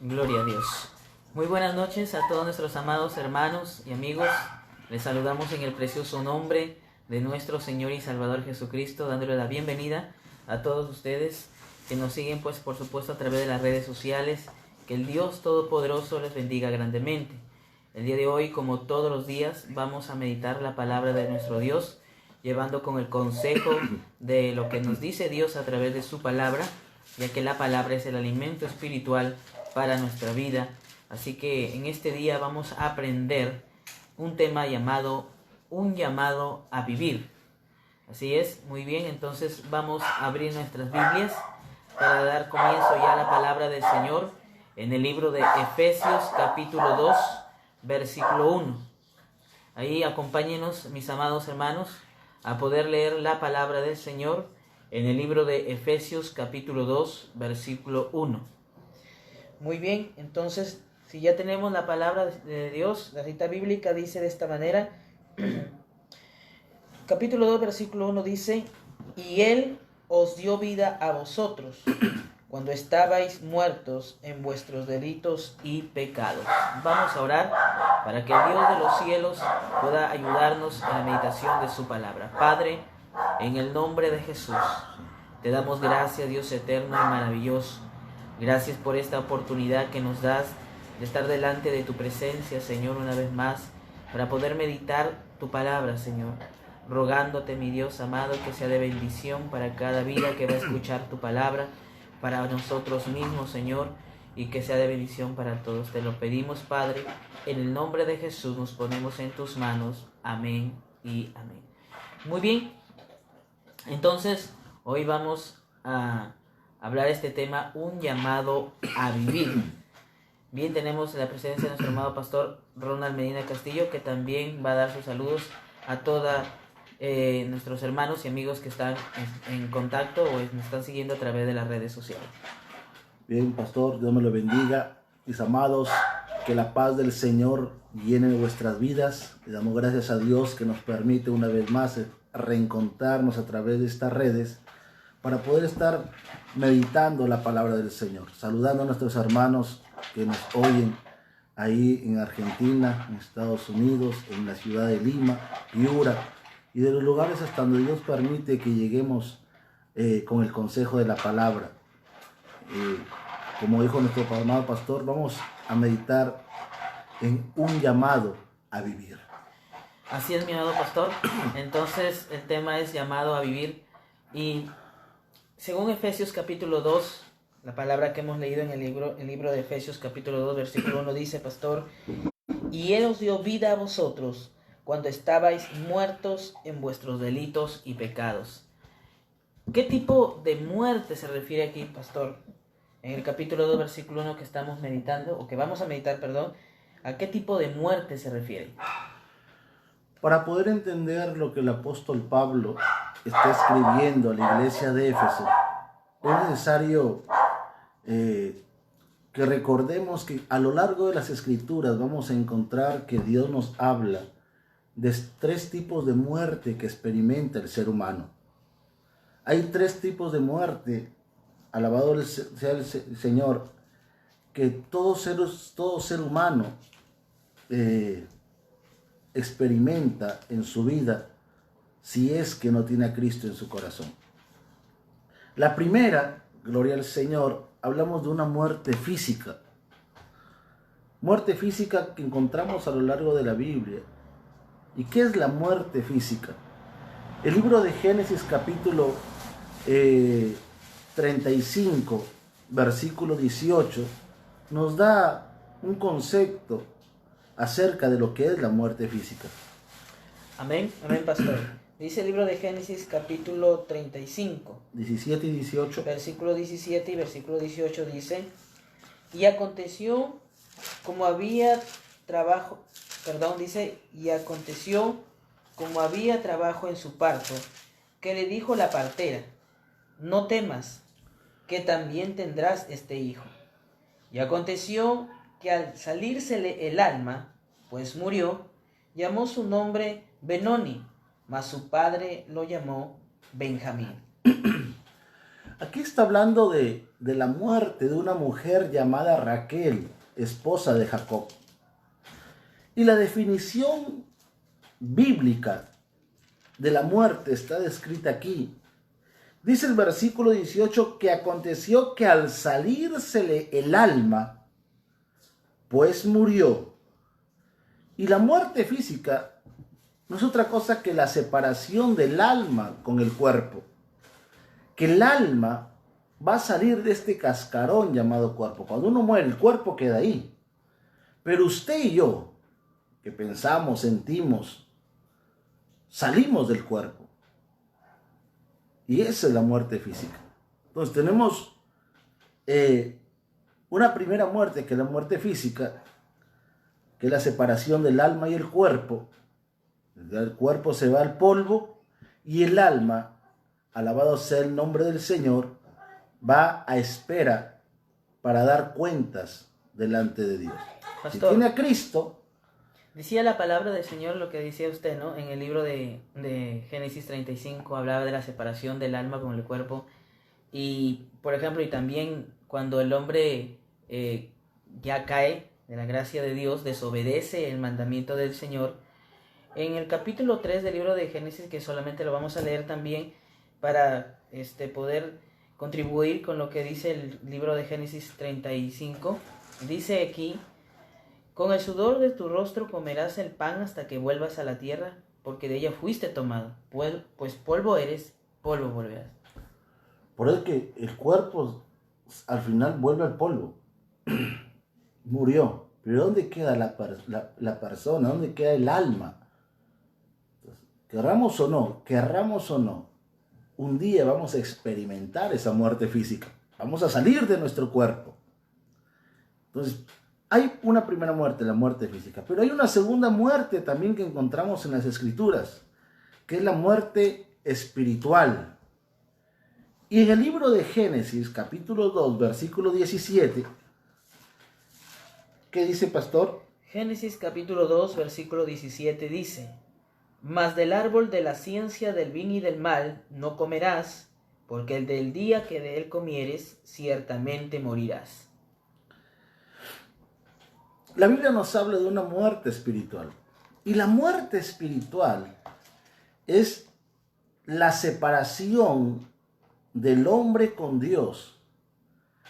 Gloria a Dios. Muy buenas noches a todos nuestros amados hermanos y amigos. Les saludamos en el precioso nombre de nuestro Señor y Salvador Jesucristo, dándole la bienvenida a todos ustedes que nos siguen, pues por supuesto, a través de las redes sociales. Que el Dios Todopoderoso les bendiga grandemente. El día de hoy, como todos los días, vamos a meditar la palabra de nuestro Dios, llevando con el consejo de lo que nos dice Dios a través de su palabra, ya que la palabra es el alimento espiritual para nuestra vida. Así que en este día vamos a aprender un tema llamado un llamado a vivir. Así es, muy bien, entonces vamos a abrir nuestras Biblias para dar comienzo ya a la palabra del Señor en el libro de Efesios capítulo 2, versículo 1. Ahí acompáñenos, mis amados hermanos, a poder leer la palabra del Señor en el libro de Efesios capítulo 2, versículo 1. Muy bien, entonces, si ya tenemos la palabra de Dios, la cita bíblica dice de esta manera, capítulo 2, versículo 1 dice, y Él os dio vida a vosotros, cuando estabais muertos en vuestros delitos y pecados. Vamos a orar para que el Dios de los cielos pueda ayudarnos en la meditación de su palabra. Padre, en el nombre de Jesús, te damos gracias, Dios eterno y maravilloso. Gracias por esta oportunidad que nos das de estar delante de tu presencia, Señor, una vez más, para poder meditar tu palabra, Señor. Rogándote, mi Dios amado, que sea de bendición para cada vida que va a escuchar tu palabra, para nosotros mismos, Señor, y que sea de bendición para todos. Te lo pedimos, Padre, en el nombre de Jesús nos ponemos en tus manos. Amén y amén. Muy bien, entonces hoy vamos a hablar de este tema, un llamado a vivir. Bien, tenemos la presencia de nuestro amado pastor Ronald Medina Castillo, que también va a dar sus saludos a todos nuestros hermanos y amigos que están en contacto o nos están siguiendo a través de las redes sociales. Bien, pastor, Dios me lo bendiga. Mis amados, que la paz del Señor llene vuestras vidas. Le damos gracias a Dios que nos permite una vez más reencontrarnos a través de estas redes para poder estar meditando la palabra del Señor. Saludando a nuestros hermanos que nos oyen ahí en Argentina, en Estados Unidos, en la ciudad de Lima, Piura, y de los lugares hasta donde Dios permite que lleguemos con el consejo de la palabra. Como dijo nuestro amado pastor, vamos a meditar en un llamado a vivir. Así es, mi amado pastor. Entonces el tema es llamado a vivir, y según Efesios capítulo 2, la palabra que hemos leído en el libro de Efesios capítulo 2, versículo 1 dice, pastor, y Él os dio vida a vosotros cuando estabais muertos en vuestros delitos y pecados. ¿Qué tipo de muerte se refiere aquí, pastor? En el capítulo 2, versículo 1 que estamos meditando, o que vamos a meditar, perdón, ¿a qué tipo de muerte se refiere? Para poder entender lo que el apóstol Pablo está escribiendo a la iglesia de Éfeso, es necesario que recordemos que a lo largo de las escrituras vamos a encontrar que Dios nos habla de tres tipos de muerte que experimenta el ser humano. Hay tres tipos de muerte, alabado sea el Señor, que todo ser humano experimenta en su vida si es que no tiene a Cristo en su corazón. La primera, gloria al Señor, hablamos de una muerte física. Muerte física que encontramos a lo largo de la Biblia. ¿Y qué es la muerte física? El libro de Génesis capítulo 35, versículo 18, nos da un concepto acerca de lo que es la muerte física. Amén, amén, pastor. Dice el libro de Génesis capítulo 35, 17 y 18. Versículo 17 y versículo 18 dice, y aconteció como había trabajo en su parto, que le dijo la partera, no temas, que también tendrás este hijo. Y aconteció que al salírsele el alma, pues murió, llamó su nombre Benoni, mas su padre lo llamó Benjamín. Aquí está hablando de la muerte de una mujer llamada Raquel, esposa de Jacob. Y la definición bíblica de la muerte está descrita aquí. Dice el versículo 18 que aconteció que al salírsele el alma, pues murió. Y la muerte física no es otra cosa que la separación del alma con el cuerpo. Que el alma va a salir de este cascarón llamado cuerpo. Cuando uno muere, el cuerpo queda ahí. Pero usted y yo, que pensamos, sentimos, salimos del cuerpo. Y esa es la muerte física. Entonces tenemos una primera muerte, que es la muerte física, que es la separación del alma y el cuerpo. El cuerpo se va al polvo y el alma, alabado sea el nombre del Señor, va a espera para dar cuentas delante de Dios. Pastor, si tiene a Cristo, decía la palabra del Señor lo que decía usted, ¿no? En el libro de Génesis 35 hablaba de la separación del alma con el cuerpo. Y, por ejemplo, y también cuando el hombre ya cae de la gracia de Dios, desobedece el mandamiento del Señor. En el capítulo 3 del libro de Génesis, que solamente lo vamos a leer también para poder contribuir con lo que dice el libro de Génesis 35, dice aquí: con el sudor de tu rostro comerás el pan hasta que vuelvas a la tierra, porque de ella fuiste tomado, pues polvo eres, polvo volverás. Por eso que el cuerpo al final vuelve al polvo. Murió. Pero ¿dónde queda la persona? ¿Dónde queda el alma? Entonces, querramos o no, un día vamos a experimentar esa muerte física. Vamos a salir de nuestro cuerpo. Entonces, hay una primera muerte, la muerte física. Pero hay una segunda muerte también que encontramos en las Escrituras, que es la muerte espiritual. Y en el libro de Génesis, capítulo 2, versículo 17, ¿qué dice, pastor? Génesis capítulo 2, versículo 17 dice: mas del árbol de la ciencia del bien y del mal no comerás, porque el del día que de él comieres, ciertamente morirás. La Biblia nos habla de una muerte espiritual. Y la muerte espiritual es la separación del hombre con Dios.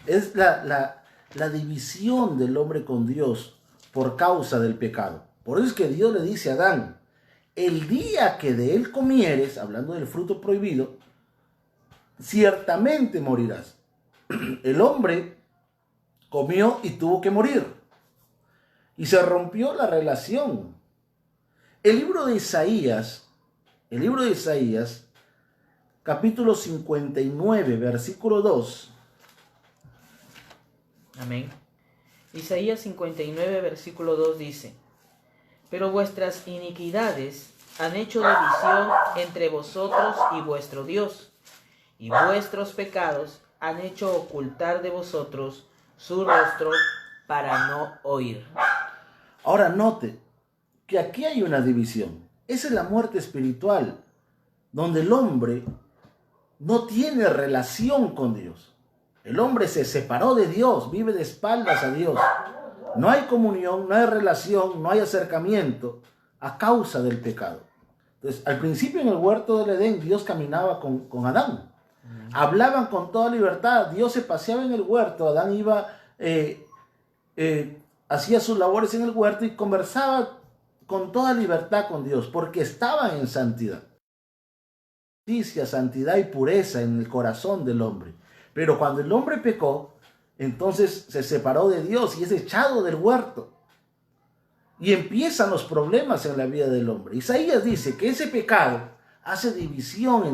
Es la división del hombre con Dios por causa del pecado. Por eso es que Dios le dice a Adán: el día que de él comieres, hablando del fruto prohibido, ciertamente morirás. El hombre comió y tuvo que morir. Y se rompió la relación. El libro de Isaías, capítulo 59, versículo 2. Amén. Isaías 59, versículo 2 dice: pero vuestras iniquidades han hecho división entre vosotros y vuestro Dios, y vuestros pecados han hecho ocultar de vosotros su rostro para no oír. Ahora note que aquí hay una división. Esa es la muerte espiritual, donde el hombre no tiene relación con Dios. El hombre se separó de Dios, vive de espaldas a Dios. No hay comunión, no hay relación, no hay acercamiento a causa del pecado. Entonces, al principio en el huerto del Edén, Dios caminaba con Adán. Hablaban con toda libertad. Dios se paseaba en el huerto. Adán iba, hacía sus labores en el huerto y conversaba con toda libertad con Dios, porque estaban en santidad. Justicia, santidad y pureza en el corazón del hombre. Pero cuando el hombre pecó, entonces se separó de Dios y es echado del huerto. Y empiezan los problemas en la vida del hombre. Isaías dice que ese pecado hace división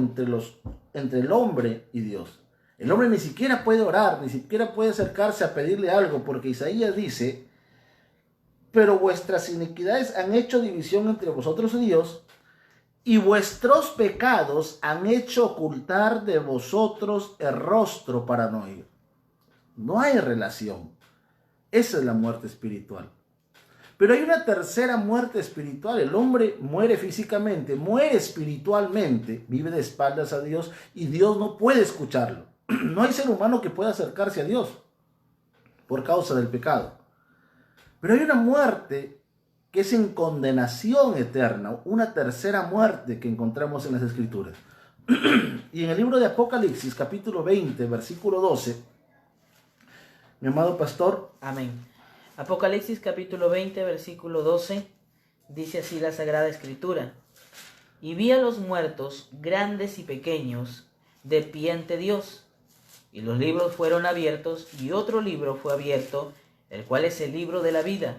entre el hombre y Dios. El hombre ni siquiera puede orar, ni siquiera puede acercarse a pedirle algo, porque Isaías dice: pero vuestras iniquidades han hecho división entre vosotros y Dios, y vuestros pecados han hecho ocultar de vosotros el rostro para no oír. No hay relación. Esa es la muerte espiritual. Pero hay una tercera muerte espiritual. El hombre muere físicamente, muere espiritualmente, vive de espaldas a Dios y Dios no puede escucharlo. No hay ser humano que pueda acercarse a Dios por causa del pecado. Pero hay una muerte que es en condenación eterna, una tercera muerte que encontramos en las Escrituras. Y en el libro de Apocalipsis, capítulo 20, versículo 12, mi amado pastor. Amén. Apocalipsis capítulo 20, versículo 12, dice así la Sagrada Escritura. Y vi a los muertos, grandes y pequeños, de pie ante Dios. Y los libros fueron abiertos, y otro libro fue abierto, el cual es el libro de la vida.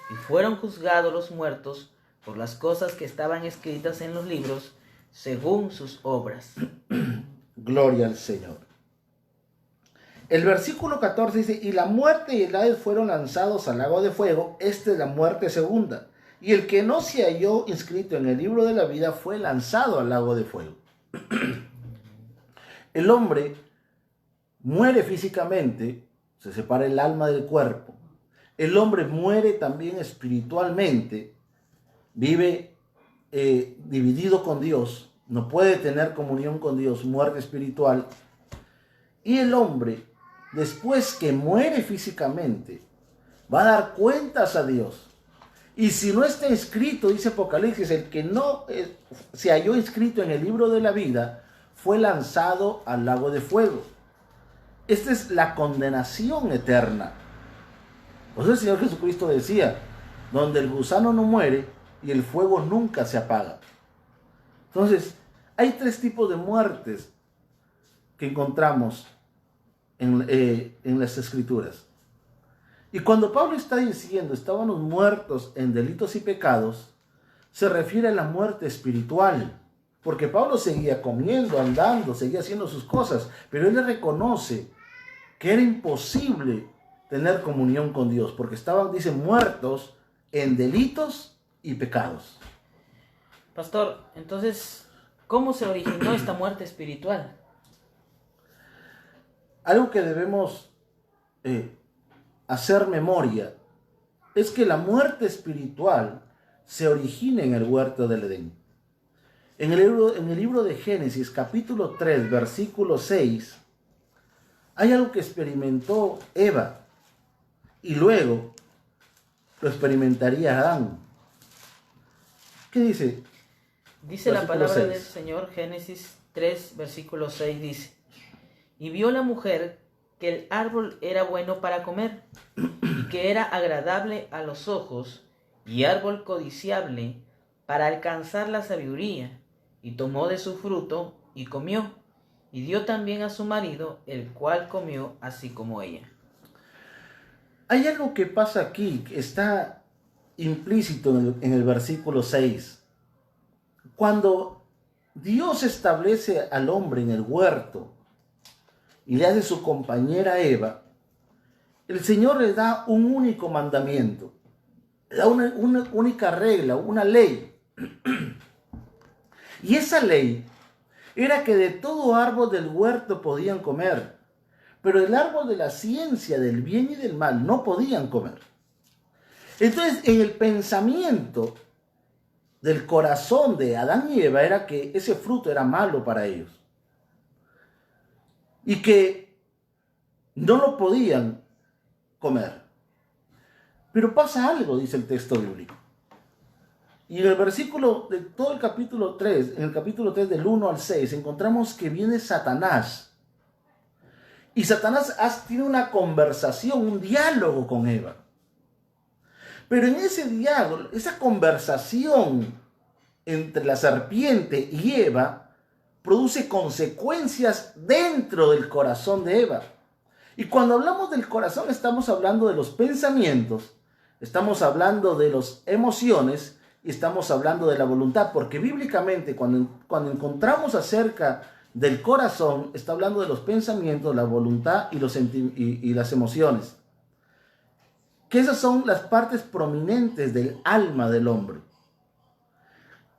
Y fueron juzgados los muertos por las cosas que estaban escritas en los libros, según sus obras. Gloria al Señor. El versículo 14 dice, y la muerte y el Hades fueron lanzados al lago de fuego. Esta es la muerte segunda. Y el que no se halló inscrito en el libro de la vida fue lanzado al lago de fuego. El hombre muere físicamente, se separa el alma del cuerpo. El hombre muere también espiritualmente, vive dividido con Dios, no puede tener comunión con Dios, muerte espiritual. Y el hombre, después que muere físicamente, va a dar cuentas a Dios. Y si no está inscrito, dice Apocalipsis, el que no se halló inscrito en el libro de la vida, fue lanzado al lago de fuego. Esta es la condenación eterna. Por eso el Señor Jesucristo decía, donde el gusano no muere y el fuego nunca se apaga. Entonces, hay tres tipos de muertes que encontramos en las Escrituras. Y cuando Pablo está diciendo, estábamos muertos en delitos y pecados, se refiere a la muerte espiritual. Porque Pablo seguía comiendo, andando, seguía haciendo sus cosas, pero él le reconoce que era imposible tener comunión con Dios, porque estaban, dice, muertos en delitos y pecados. Pastor, entonces, ¿cómo se originó esta muerte espiritual? Algo que debemos hacer memoria es que la muerte espiritual se origina en el huerto del Edén. En el libro de Génesis, capítulo 3, versículo 6, hay algo que experimentó Eva y luego lo experimentaría Adán. ¿Qué dice? Dice la palabra del Señor, Génesis 3, versículo 6, dice: Y vio la mujer que el árbol era bueno para comer, y que era agradable a los ojos, y árbol codiciable para alcanzar la sabiduría, y tomó de su fruto, y comió, y dio también a su marido, el cual comió así como ella. Hay algo que pasa aquí, que está implícito en el versículo 6. Cuando Dios establece al hombre en el huerto y le hace su compañera Eva, el Señor le da un único mandamiento, le da una única regla, una ley. Y esa ley era que de todo árbol del huerto podían comer, pero el árbol de la ciencia del bien y del mal no podían comer. Entonces, en el pensamiento del corazón de Adán y Eva era que ese fruto era malo para ellos y que no lo podían comer. Pero pasa algo, dice el texto bíblico. Y en el versículo de todo el capítulo 3, en el capítulo 3 del 1 al 6, encontramos que viene Satanás. Y Satanás tiene una conversación, un diálogo con Eva. Pero en ese diálogo, esa conversación entre la serpiente y Eva, produce consecuencias dentro del corazón de Eva. Y cuando hablamos del corazón, estamos hablando de los pensamientos, estamos hablando de las emociones y estamos hablando de la voluntad. Porque bíblicamente, cuando encontramos acerca del corazón, está hablando de los pensamientos, la voluntad y las emociones. Que esas son las partes prominentes del alma del hombre.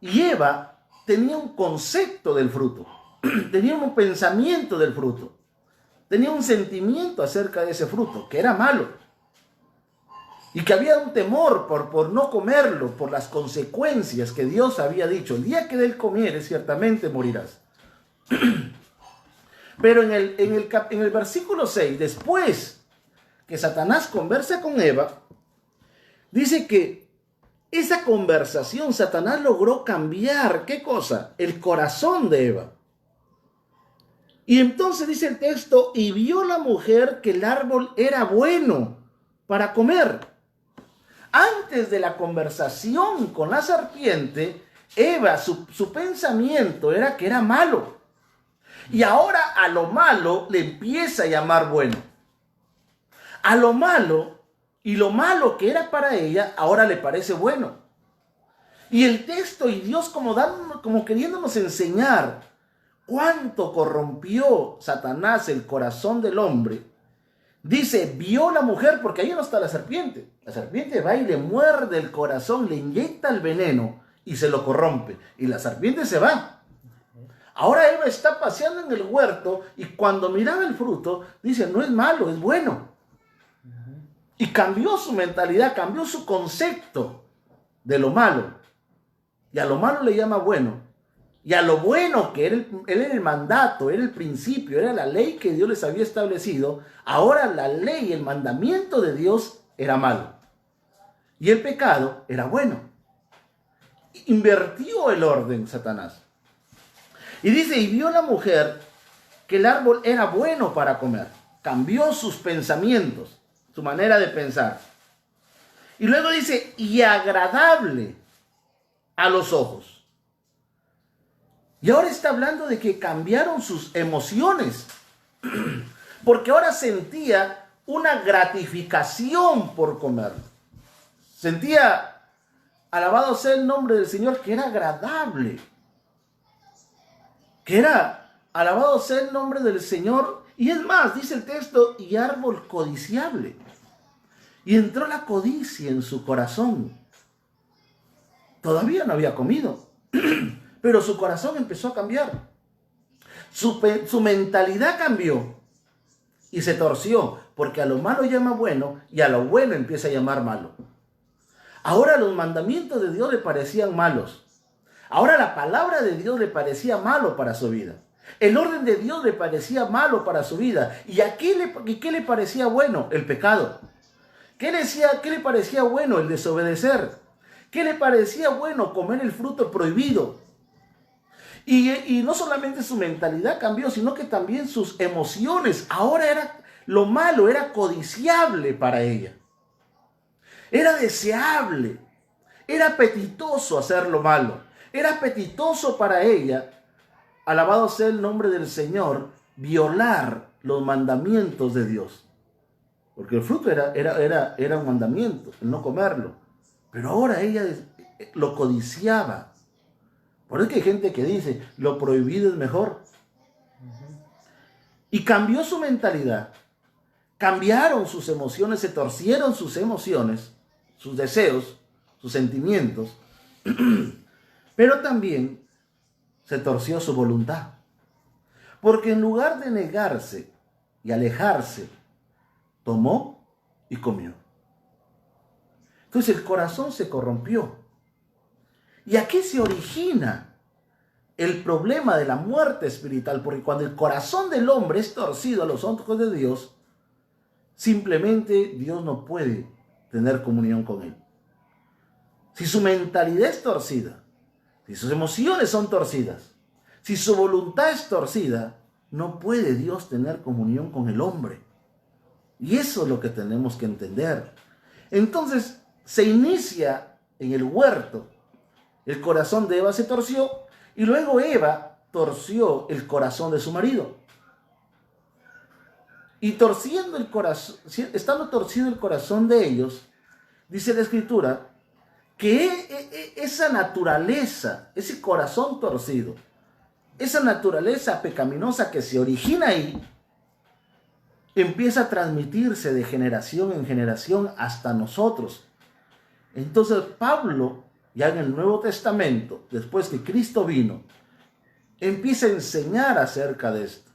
Y Eva tenía un concepto del fruto, tenía un pensamiento del fruto, tenía un sentimiento acerca de ese fruto, que era malo. Y que había un temor por no comerlo, por las consecuencias que Dios había dicho: el día que de él comieres, ciertamente morirás. Pero en el versículo 6, después que Satanás conversa con Eva, dice que esa conversación, Satanás logró cambiar, ¿qué cosa? El corazón de Eva. Y entonces dice el texto, y vio la mujer que el árbol era bueno para comer. Antes de la conversación con la serpiente, Eva, su pensamiento era que era malo. Y ahora a lo malo le empieza a llamar bueno. A lo malo, y lo malo que era para ella, ahora le parece bueno. Y el texto y Dios como queriéndonos enseñar cuánto corrompió Satanás el corazón del hombre. Dice, vio la mujer, porque ahí no está la serpiente. La serpiente va y le muerde el corazón, le inyecta el veneno y se lo corrompe. Y la serpiente se va. Ahora Eva está paseando en el huerto y cuando miraba el fruto, dice, no es malo, es bueno. Y cambió su mentalidad, cambió su concepto de lo malo. Y a lo malo le llama bueno. Y a lo bueno, que era el mandato, era el principio, era la ley que Dios les había establecido, ahora la ley, el mandamiento de Dios era malo. Y el pecado era bueno. Invirtió el orden Satanás. Y dice, y vio la mujer que el árbol era bueno para comer. Cambió sus pensamientos, su manera de pensar. Y luego dice, y agradable a los ojos. Y ahora está hablando de que cambiaron sus emociones. Porque ahora sentía una gratificación por comer. Sentía, alabado sea el nombre del Señor, que era agradable. Que era, alabado sea el nombre del Señor. Y es más, dice el texto, y árbol codiciable. Y entró la codicia en su corazón. Todavía no había comido. Pero su corazón empezó a cambiar. Su mentalidad cambió. Y se torció. Porque a lo malo llama bueno y a lo bueno empieza a llamar malo. Ahora los mandamientos de Dios le parecían malos. Ahora la palabra de Dios le parecía malo para su vida. El orden de Dios le parecía malo para su vida. ¿Y a qué le parecía bueno? El pecado. ¿Qué le parecía bueno? El desobedecer. ¿Qué le parecía bueno? Comer el fruto prohibido. Y no solamente su mentalidad cambió, sino que también sus emociones. Ahora lo malo era codiciable para ella. Era deseable. Era apetitoso hacer lo malo. Era apetitoso para ella, alabado sea el nombre del Señor, violar los mandamientos de Dios. Porque el fruto era un mandamiento, el no comerlo. Pero ahora ella lo codiciaba. Por eso que hay gente que dice, lo prohibido es mejor. Y cambió su mentalidad. Cambiaron sus emociones, se torcieron sus emociones, sus deseos, sus sentimientos. Pero también se torció su voluntad. Porque en lugar de negarse y alejarse, tomó y comió. Entonces el corazón se corrompió. ¿Y aquí se origina el problema de la muerte espiritual? Porque cuando el corazón del hombre es torcido a los ojos de Dios, simplemente Dios no puede tener comunión con él. Si su mentalidad es torcida, si sus emociones son torcidas, si su voluntad es torcida, no puede Dios tener comunión con el hombre. Y eso es lo que tenemos que entender. Entonces se inicia en el huerto. El corazón de Eva se torció y luego Eva torció el corazón de su marido. Y torciendo el corazón, estando torcido el corazón de ellos, dice la Escritura, que esa naturaleza, ese corazón torcido, esa naturaleza pecaminosa que se origina ahí, empieza a transmitirse de generación en generación hasta nosotros. Entonces Pablo, ya en el Nuevo Testamento, después que Cristo vino, empieza a enseñar acerca de esto.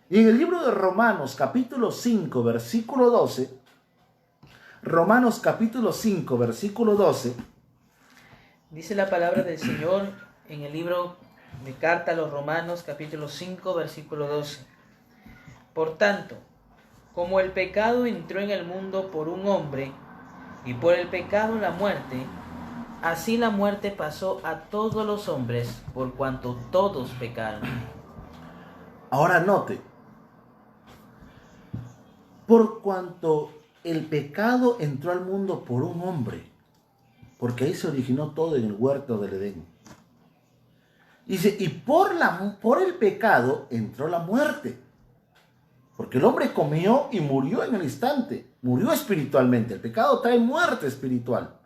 Y en el libro de Romanos, capítulo 5, versículo 12, Romanos capítulo 5, versículo 12, dice la palabra del Señor en el libro de carta a los Romanos, capítulo 5, versículo 12. Por tanto, como el pecado entró en el mundo por un hombre, y por el pecado la muerte, así la muerte pasó a todos los hombres, por cuanto todos pecaron. Ahora note, por cuanto el pecado entró al mundo por un hombre, porque ahí se originó todo en el huerto del Edén. Dice, y por el pecado entró la muerte, porque el hombre comió y murió en el instante, murió espiritualmente. El pecado trae muerte espiritual.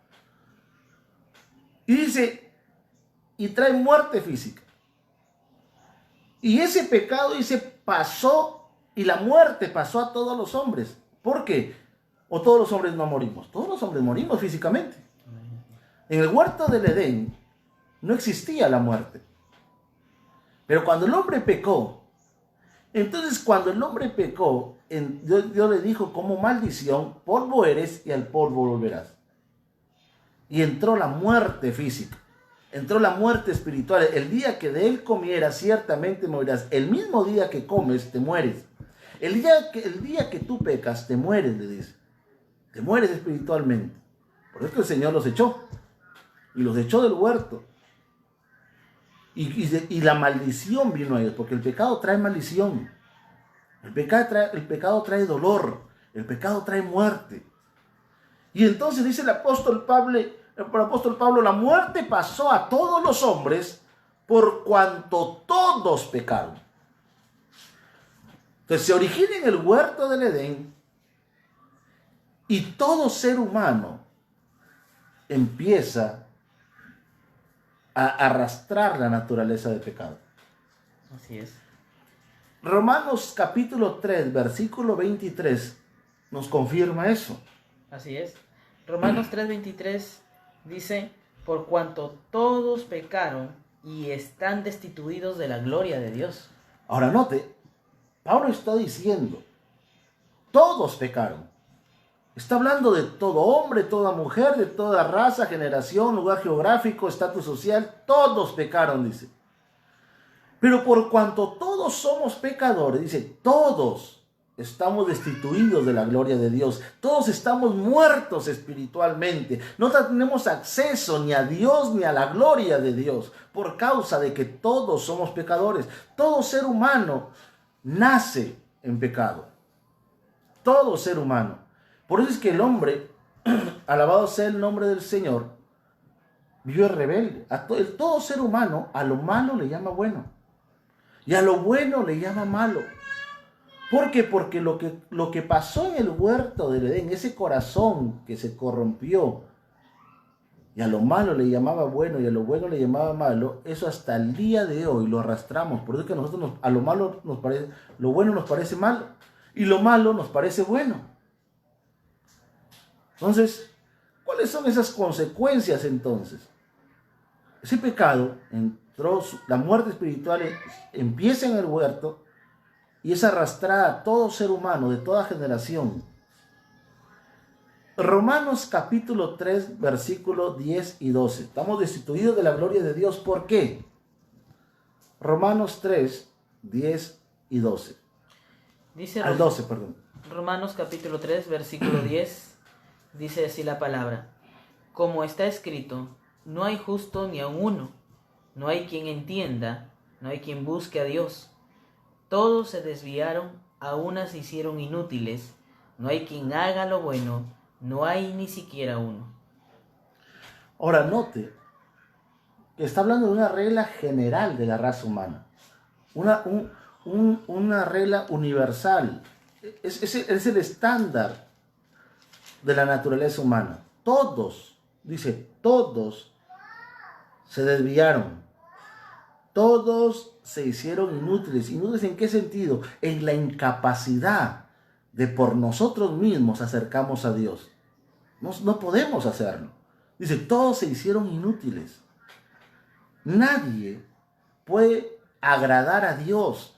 Y dice, y trae muerte física. Y ese pecado, dice, pasó, y la muerte pasó a todos los hombres. ¿Por qué? ¿O todos los hombres no morimos? Todos los hombres morimos físicamente. En el huerto del Edén no existía la muerte. Pero cuando el hombre pecó, entonces cuando el hombre pecó, Dios le dijo como maldición, polvo eres y al polvo volverás. Y entró la muerte física, entró la muerte espiritual. El día que de él comieras, ciertamente morirás. El mismo día que comes, te mueres. El día que tú pecas, te mueres, le dice. Te mueres espiritualmente. Por eso el Señor los echó. Y los echó del huerto. Y la maldición vino a ellos, porque el pecado trae maldición. El pecado trae dolor. El pecado trae muerte. Y entonces dice el apóstol Pablo, la muerte pasó a todos los hombres por cuanto todos pecaron. Entonces se origina en el huerto del Edén y todo ser humano empieza a arrastrar la naturaleza de pecado. Así es. Romanos capítulo 3, versículo 23 nos confirma eso. Así es. Romanos 3:23 dice, por cuanto todos pecaron y están destituidos de la gloria de Dios. Ahora note, Pablo está diciendo, todos pecaron. Está hablando de todo hombre, toda mujer, de toda raza, generación, lugar geográfico, estatus social. Todos pecaron, dice. Pero por cuanto todos somos pecadores, dice, todos estamos destituidos de la gloria de Dios. Todos estamos muertos espiritualmente. No tenemos acceso ni a Dios ni a la gloria de Dios por causa de que todos somos pecadores. Todo ser humano nace en pecado. Todo ser humano. Por eso es que el hombre, alabado sea el nombre del Señor, vive rebelde. Todo ser humano a lo malo le llama bueno. Y a lo bueno le llama malo. ¿Por qué? Porque lo que pasó en el huerto del Edén, ese corazón que se corrompió, y a lo malo le llamaba bueno y a lo bueno le llamaba malo, eso hasta el día de hoy lo arrastramos. Por eso es que a nosotros a lo malo nos parece, lo bueno nos parece malo y lo malo nos parece bueno. Entonces, ¿cuáles son esas consecuencias entonces? Ese pecado entró, la muerte espiritual empieza en el huerto y es arrastrada a todo ser humano de toda generación. Romanos capítulo 3, versículos 10 y 12. Estamos destituidos de la gloria de Dios. ¿Por qué? Romanos 3, 10 y 12. Dice Al 12, perdón. Romanos capítulo 3, versículo 10. Dice así la palabra. Como está escrito, no hay justo ni aun uno. No hay quien entienda, no hay quien busque a Dios. Todos se desviaron, a una se hicieron inútiles. No hay quien haga lo bueno, no hay ni siquiera uno. Ahora note que está hablando de una regla general de la raza humana. Una regla universal. Es el estándar de la naturaleza humana. Todos, dice, todos se desviaron. Todos se hicieron inútiles. ¿Inútiles en qué sentido? En la incapacidad de por nosotros mismos acercarnos a Dios. No podemos hacerlo. Dice, todos se hicieron inútiles. Nadie puede agradar a Dios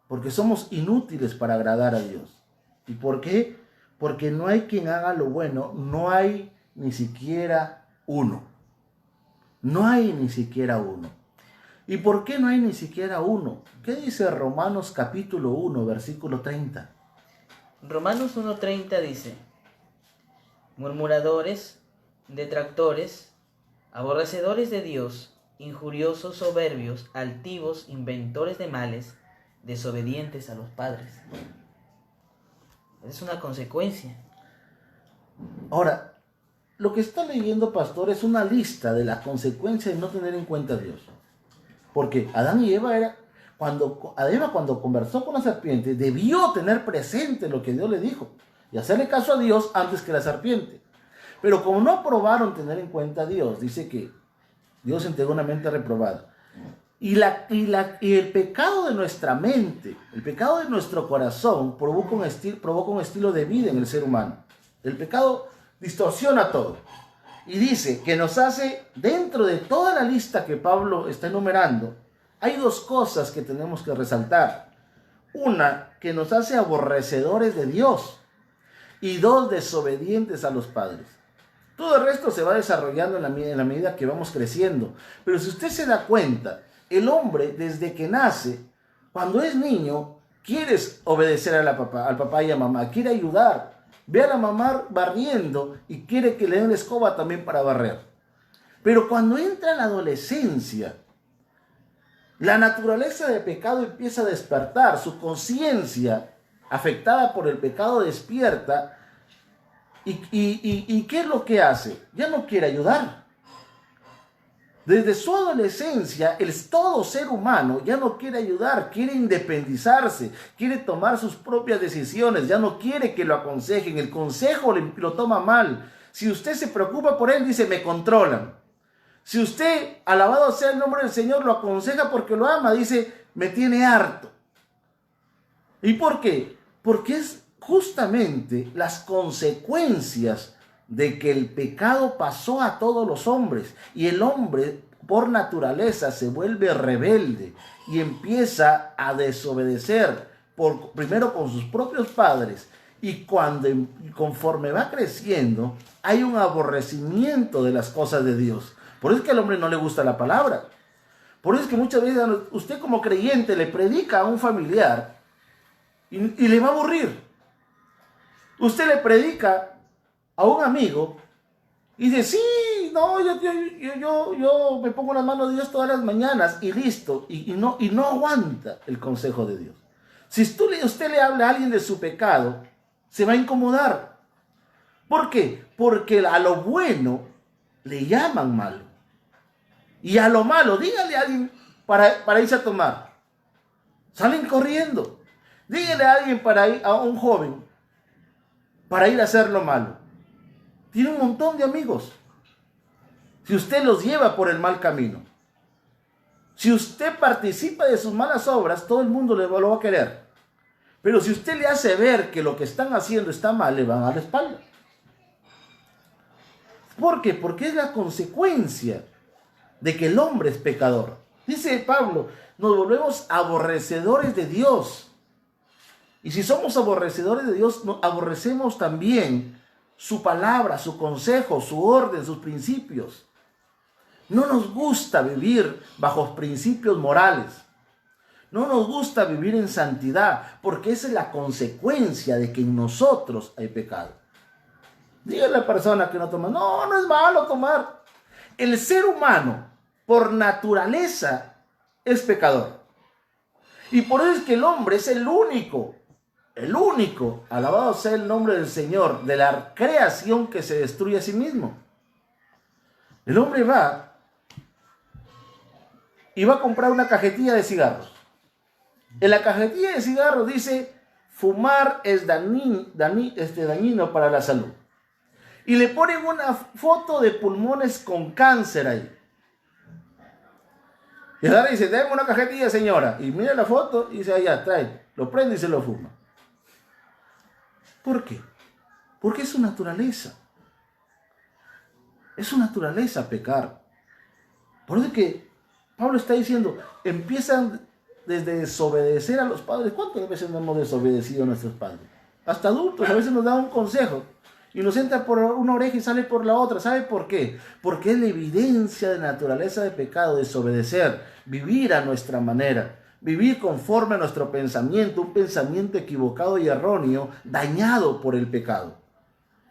porque somos inútiles para agradar a Dios. ¿Y por qué? Porque no hay quien haga lo bueno, no hay ni siquiera uno. No hay ni siquiera uno. ¿Y por qué no hay ni siquiera uno? ¿Qué dice Romanos capítulo 1, versículo 30? Romanos 1:30 dice: murmuradores, detractores, aborrecedores de Dios, injuriosos, soberbios, altivos, inventores de males, desobedientes a los padres. Es una consecuencia. Ahora, lo que está leyendo, pastor, es una lista de las consecuencias de no tener en cuenta a Dios. Porque Adán y Eva cuando conversó con la serpiente, debió tener presente lo que Dios le dijo y hacerle caso a Dios antes que la serpiente. Pero como no aprobaron tener en cuenta a Dios, dice que Dios entregó una mente reprobada. Y el pecado de nuestra mente, el pecado de nuestro corazón provoca un estilo de vida en el ser humano. El pecado distorsiona todo. Y dice que nos hace, dentro de toda la lista que Pablo está enumerando, hay dos cosas que tenemos que resaltar. Una, que nos hace aborrecedores de Dios. Y dos, desobedientes a los padres. Todo el resto se va desarrollando en la medida que vamos creciendo. Pero si usted se da cuenta, el hombre desde que nace, cuando es niño, quiere obedecer al papá y a mamá, quiere ayudar. Ve a la mamá barriendo y quiere que le den la escoba también para barrer. Pero cuando entra en la adolescencia, la naturaleza de pecado empieza a despertar, su conciencia afectada por el pecado despierta. ¿Y qué es lo que hace? Ya no quiere ayudar. Desde su adolescencia, todo ser humano ya no quiere ayudar, quiere independizarse, quiere tomar sus propias decisiones, ya no quiere que lo aconsejen, el consejo lo toma mal. Si usted se preocupa por él, dice, me controlan. Si usted, alabado sea el nombre del Señor, lo aconseja porque lo ama, dice, me tiene harto. ¿Y por qué? Porque es justamente las consecuencias de que el pecado pasó a todos los hombres y el hombre por naturaleza se vuelve rebelde y empieza a desobedecer primero con sus propios padres y conforme va creciendo hay un aborrecimiento de las cosas de Dios. Por eso es que al hombre no le gusta la palabra. Por eso es que muchas veces usted como creyente le predica a un familiar y le va a aburrir. Usted le predica a un amigo y dice, sí, no, yo me pongo las manos de Dios todas las mañanas y listo, y no aguanta el consejo de Dios. Si usted le habla a alguien de su pecado, se va a incomodar. ¿Por qué? Porque a lo bueno le llaman malo. Y a lo malo, dígale a alguien para irse a tomar. Salen corriendo. Dígale a alguien a un joven para ir a hacer lo malo. Tiene un montón de amigos. Si usted los lleva por el mal camino, si usted participa de sus malas obras, todo el mundo lo va a querer. Pero si usted le hace ver que lo que están haciendo está mal, le van a dar la espalda. ¿Por qué? Porque es la consecuencia de que el hombre es pecador. Dice Pablo, nos volvemos aborrecedores de Dios. Y si somos aborrecedores de Dios, aborrecemos también su palabra, su consejo, su orden, sus principios. No nos gusta vivir bajo principios morales. No nos gusta vivir en santidad, porque esa es la consecuencia de que en nosotros hay pecado. Dígale a la persona que no toma, no es malo tomar. El ser humano, por naturaleza, es pecador. Y por eso es que el hombre es el único, alabado sea el nombre del Señor, de la creación que se destruye a sí mismo. El hombre va y va a comprar una cajetilla de cigarros. En la cajetilla de cigarros dice, fumar es dañino para la salud. Y le ponen una foto de pulmones con cáncer ahí. Y ahora dice, dame una cajetilla, señora. Y mira la foto y dice, allá, trae. Lo prende y se lo fuma. ¿Por qué? Porque es su naturaleza. Es su naturaleza pecar. Por eso es que Pablo está diciendo, empiezan desde desobedecer a los padres. ¿Cuántas veces no hemos desobedecido a nuestros padres? Hasta adultos, a veces nos dan un consejo. y nos entra por una oreja y sale por la otra. ¿Sabe por qué? Porque es la evidencia de naturaleza de pecado, desobedecer, vivir a nuestra manera, vivir conforme a nuestro pensamiento, un pensamiento equivocado y erróneo, dañado por el pecado.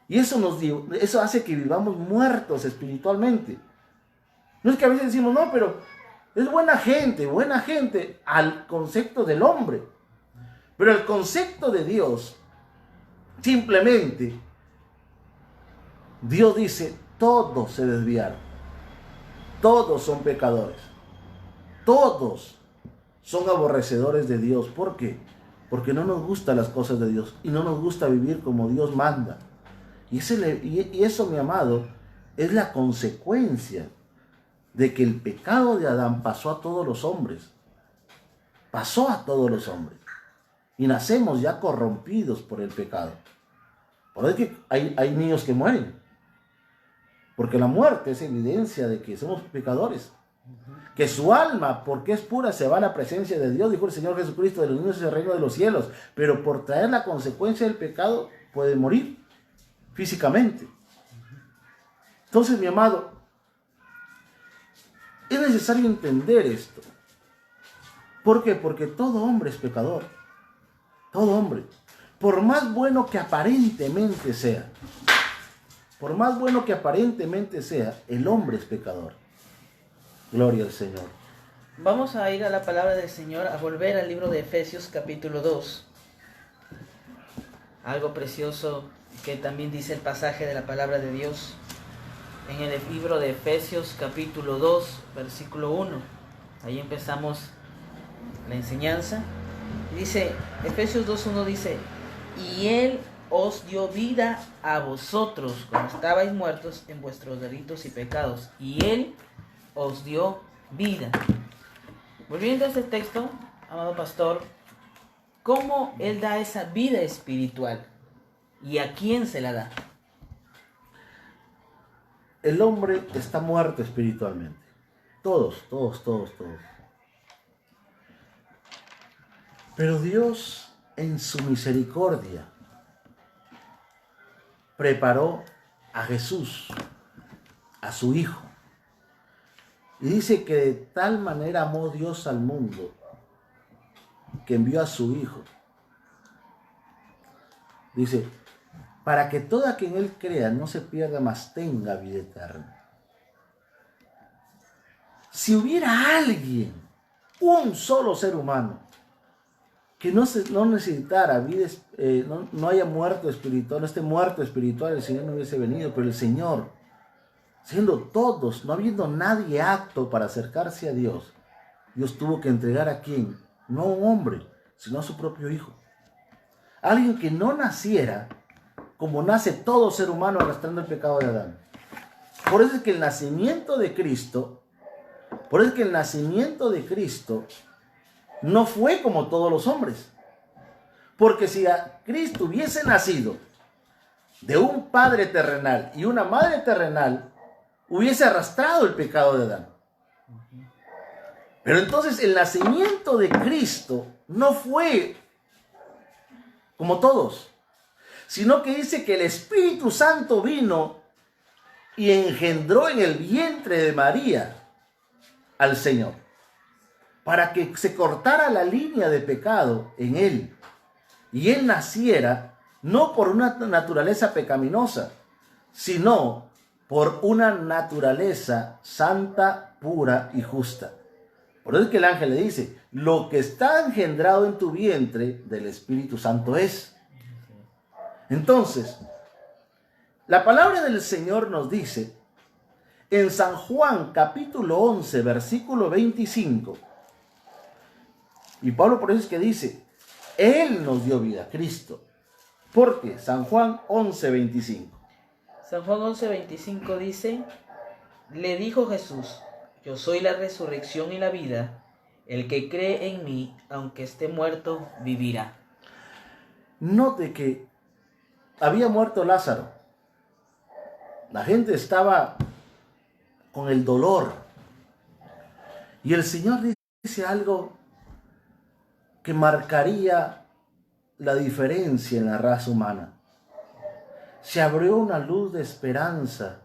Y eso hace que vivamos muertos espiritualmente. No es que a veces decimos, no, pero es buena gente al concepto del hombre. Pero el concepto de Dios, simplemente, Dios dice, todos se desviaron. Todos son pecadores. Todos son aborrecedores de Dios. ¿Por qué? Porque no nos gustan las cosas de Dios y no nos gusta vivir como Dios manda. Y eso, mi amado, es la consecuencia de que el pecado de Adán pasó a todos los hombres. Pasó a todos los hombres. Y nacemos ya corrompidos por el pecado. Por eso es que hay niños que mueren. Porque la muerte es evidencia de que somos pecadores. Que su alma, porque es pura, se va a la presencia de Dios, dijo el Señor Jesucristo, de los niños es el reino de los cielos. Pero por traer la consecuencia del pecado, puede morir físicamente. Entonces, mi amado, es necesario entender esto. ¿Por qué? Porque todo hombre es pecador. Todo hombre. Por más bueno que aparentemente sea. Por más bueno que aparentemente sea, el hombre es pecador. Gloria al Señor. Vamos a ir a la palabra del Señor, a volver al libro de Efesios capítulo 2. Algo precioso que también dice el pasaje de la palabra de Dios. En el libro de Efesios capítulo 2, versículo 1. Ahí empezamos la enseñanza. Dice, Efesios 2:1 dice, y Él os dio vida a vosotros cuando estabais muertos en vuestros delitos y pecados. Y Él os dio vida. Volviendo a este texto, amado pastor, ¿cómo Él da esa vida espiritual? ¿Y a quién se la da? El hombre está muerto espiritualmente. Todos. Pero Dios, en su misericordia, preparó a Jesús, a su Hijo. Y dice que de tal manera amó Dios al mundo, que envió a su Hijo. Dice, para que todo aquel en Él crea no se pierda, mas tenga vida eterna. Si hubiera alguien, un solo ser humano, que no necesitara vida, no haya muerto espiritual, no esté muerto espiritual, el Señor no hubiese venido. Pero el Señor, siendo todos, no habiendo nadie apto para acercarse a Dios, Dios tuvo que entregar ¿a quién? No a un hombre, sino a su propio Hijo. Alguien que no naciera como nace todo ser humano arrastrando el pecado de Adán. Por eso es que el nacimiento de Cristo no fue como todos los hombres. Porque si a Cristo hubiese nacido de un padre terrenal y una madre terrenal, hubiese arrastrado el pecado de Adán. Pero entonces el nacimiento de Cristo no fue como todos, sino que dice que el Espíritu Santo vino y engendró en el vientre de María al Señor, para que se cortara la línea de pecado en él, y él naciera no por una naturaleza pecaminosa, sino por una naturaleza santa, pura y justa. Por eso es que el ángel le dice, lo que está engendrado en tu vientre del Espíritu Santo es. Entonces, la palabra del Señor nos dice, en San Juan capítulo 11, versículo 25, y Pablo por eso es que dice, Él nos dio vida, Cristo. ¿Por qué? San Juan 11, 25. San Juan 11, 25 dice, le dijo Jesús, yo soy la resurrección y la vida, el que cree en mí, aunque esté muerto, vivirá. Note que había muerto Lázaro. La gente estaba con el dolor. Y el Señor dice algo que marcaría la diferencia en la raza humana. se abrió una luz de esperanza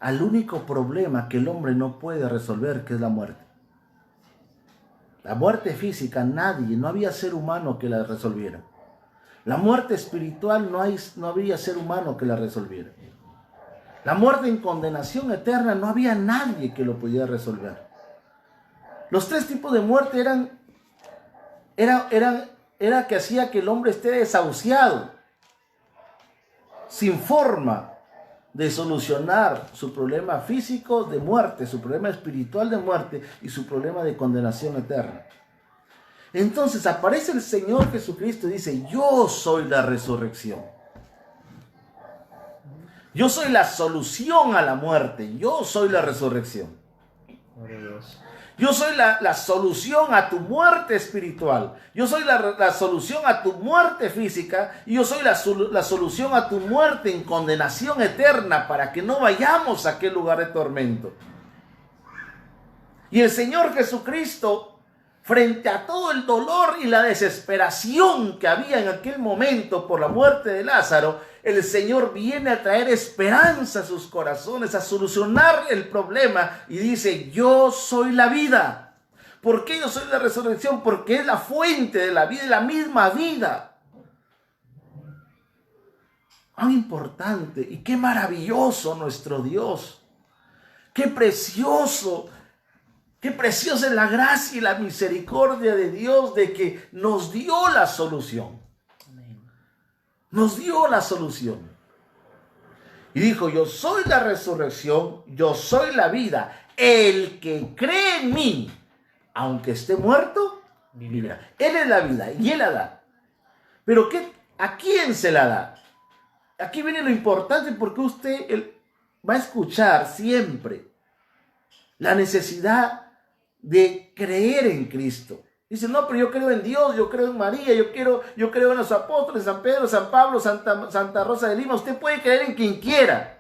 al único problema que el hombre no puede resolver, que es la muerte. La muerte física, no había ser humano que la resolviera. La muerte espiritual, no había ser humano que la resolviera. La muerte en condenación eterna, no había nadie que lo pudiera resolver. Los tres tipos de muerte era que hacía que el hombre esté desahuciado, sin forma de solucionar su problema físico de muerte, su problema espiritual de muerte y su problema de condenación eterna. Entonces aparece el Señor Jesucristo y dice: yo soy la resurrección. Yo soy la solución a la muerte. Yo soy la resurrección. Yo soy la solución a tu muerte espiritual. Yo soy la solución a tu muerte física. Y yo soy la solución a tu muerte en condenación eterna, para que no vayamos a aquel lugar de tormento. Y el Señor Jesucristo, frente a todo el dolor y la desesperación que había en aquel momento por la muerte de Lázaro, el Señor viene a traer esperanza a sus corazones, a solucionar el problema, y dice: yo soy la vida. ¿Por qué yo soy la resurrección? Porque es la fuente de la vida, la misma vida. Cuán importante y qué maravilloso nuestro Dios. Qué precioso. Qué preciosa es la gracia y la misericordia de Dios, de que nos dio la solución. Nos dio la solución. Y dijo: yo soy la resurrección, yo soy la vida. El que cree en mí, aunque esté muerto, vivirá. Él es la vida y Él la da. Pero ¿a quién se la da? Aquí viene lo importante, porque usted va a escuchar siempre la necesidad de creer en Cristo. Dice: no, pero yo creo en Dios, yo creo en María, yo creo en los apóstoles, San Pedro, San Pablo, Santa Rosa de Lima. Usted puede creer en quien quiera,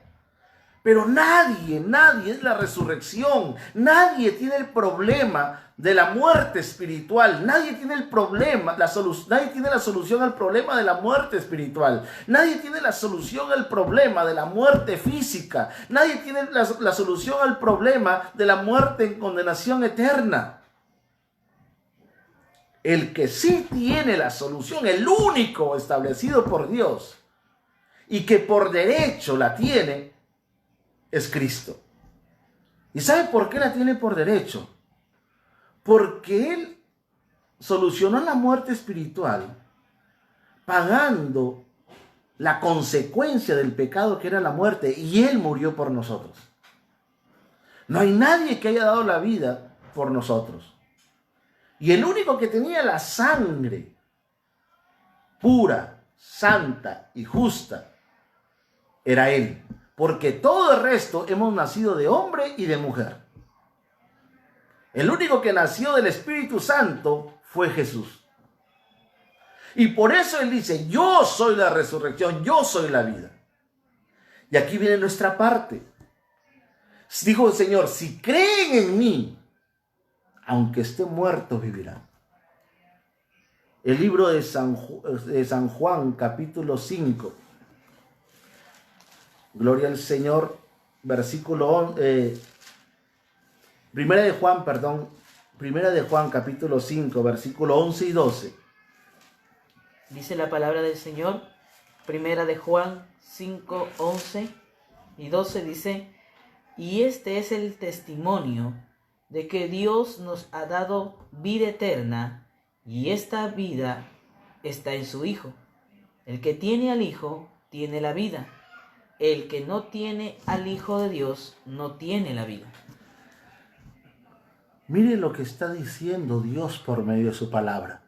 pero nadie es la resurrección. Nadie tiene el problema de la muerte espiritual. Nadie tiene el problema, nadie tiene la solución al problema de la muerte espiritual. Nadie tiene la solución al problema de la muerte física. Nadie tiene la solución al problema de la muerte en condenación eterna. El que sí tiene la solución, el único establecido por Dios y que por derecho la tiene, es Cristo. ¿Y sabe por qué la tiene por derecho? Porque Él solucionó la muerte espiritual pagando la consecuencia del pecado, que era la muerte, y Él murió por nosotros. No hay nadie que haya dado la vida por nosotros. Y el único que tenía la sangre pura, santa y justa era Él. Porque todo el resto hemos nacido de hombre y de mujer. El único que nació del Espíritu Santo fue Jesús. Y por eso Él dice: yo soy la resurrección, yo soy la vida. Y aquí viene nuestra parte. Dijo el Señor: si creen en mí, aunque esté muerto, vivirá. El libro de San Juan, capítulo 5. Gloria al Señor, versículo Primera de Juan, capítulo 5, versículo 11 y 12. Dice la palabra del Señor, Primera de Juan 5, 11 y 12, dice: y este es el testimonio de que Dios nos ha dado vida eterna, y esta vida está en su Hijo. El que tiene al Hijo tiene la vida. El que no tiene al Hijo de Dios no tiene la vida. Mire lo que está diciendo Dios por medio de su palabra.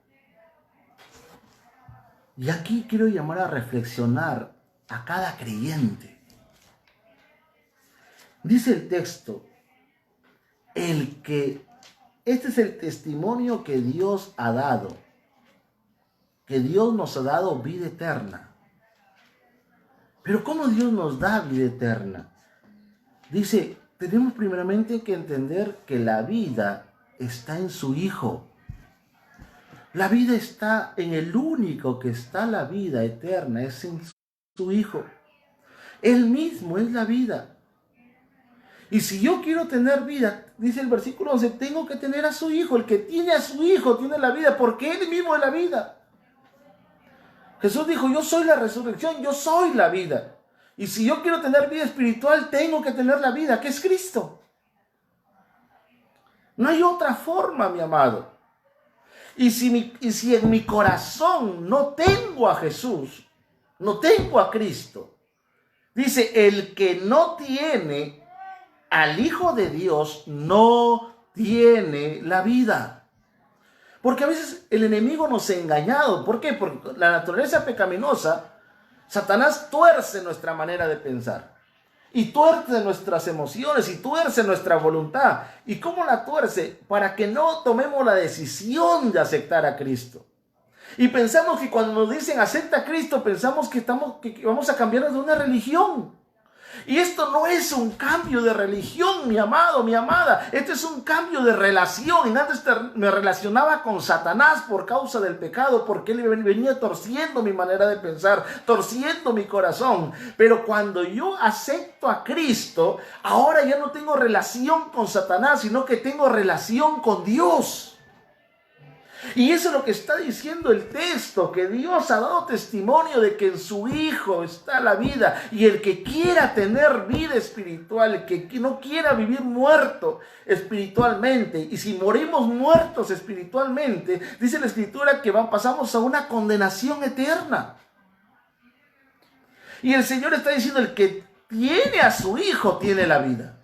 Y aquí quiero llamar a reflexionar a cada creyente. Dice el texto: este es el testimonio que Dios ha dado, que Dios nos ha dado vida eterna. Pero ¿cómo Dios nos da vida eterna? Dice: tenemos primeramente que entender que la vida está en su Hijo. La vida está en el único que está la vida eterna, es en su Hijo. Él mismo es la vida. Y si yo quiero tener vida, dice el versículo 11, tengo que tener a su Hijo. El que tiene a su Hijo tiene la vida, porque Él mismo es la vida. Jesús dijo, yo soy la resurrección, yo soy la vida. Y si yo quiero tener vida espiritual, tengo que tener la vida, que es Cristo. No hay otra forma, mi amado. Y si en mi corazón no tengo a Jesús, no tengo a Cristo, dice, el que no tiene al Hijo de Dios no tiene la vida. Porque a veces el enemigo nos ha engañado. ¿Por qué? Porque la naturaleza pecaminosa, Satanás tuerce nuestra manera de pensar. Y tuerce nuestras emociones y tuerce nuestra voluntad. ¿Y cómo la tuerce? Para que no tomemos la decisión de aceptar a Cristo. Y pensamos que cuando nos dicen acepta a Cristo, pensamos que vamos a cambiar de una religión. Y esto no es un cambio de religión, mi amado, mi amada. Esto es un cambio de relación. Antes me relacionaba con Satanás por causa del pecado, porque él venía torciendo mi manera de pensar, torciendo mi corazón. Pero cuando yo acepto a Cristo, ahora ya no tengo relación con Satanás, sino que tengo relación con Dios. Y eso es lo que está diciendo el texto, que Dios ha dado testimonio de que en su Hijo está la vida. Y el que quiera tener vida espiritual, el que no quiera vivir muerto espiritualmente, y si morimos muertos espiritualmente, dice la Escritura que pasamos a una condenación eterna. Y el Señor está diciendo, el que tiene a su Hijo tiene la vida.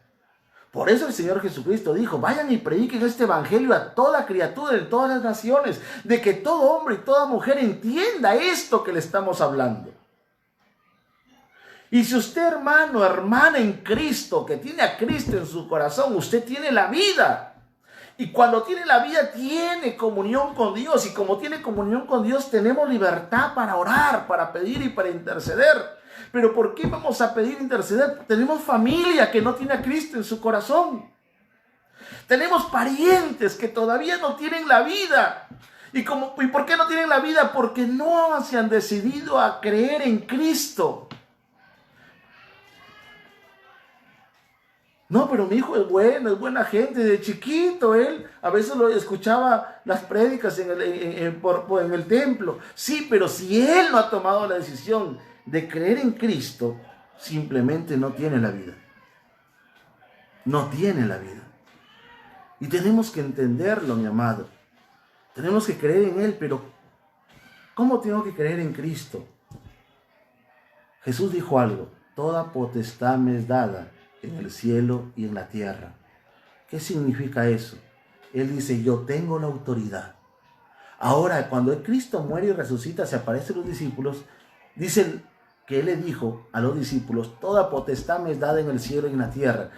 Por eso el Señor Jesucristo dijo, vayan y prediquen este evangelio a toda criatura en todas las naciones, de que todo hombre y toda mujer entienda esto que le estamos hablando. Y si usted, hermano, hermana en Cristo, que tiene a Cristo en su corazón, usted tiene la vida. Y cuando tiene la vida, tiene comunión con Dios. Y como tiene comunión con Dios, tenemos libertad para orar, para pedir y para interceder. Pero ¿por qué vamos a pedir interceder? Tenemos familia que no tiene a Cristo en su corazón. Tenemos parientes que todavía no tienen la vida. ¿Y por qué no tienen la vida? Porque no se han decidido a creer en Cristo. No, pero mi hijo es bueno, es buena gente. De chiquito él a veces lo escuchaba las prédicas en el templo. Sí, pero si él no ha tomado la decisión de creer en Cristo, simplemente no tiene la vida. No tiene la vida. Y tenemos que entenderlo, mi amado. Tenemos que creer en Él, pero ¿cómo tengo que creer en Cristo? Jesús dijo algo, toda potestad me es dada en el cielo y en la tierra. ¿Qué significa eso? Él dice, yo tengo la autoridad. Ahora, cuando Cristo muere y resucita, se aparecen los discípulos, dicen que Él le dijo a los discípulos, toda potestad me es dada en el cielo y en la tierra.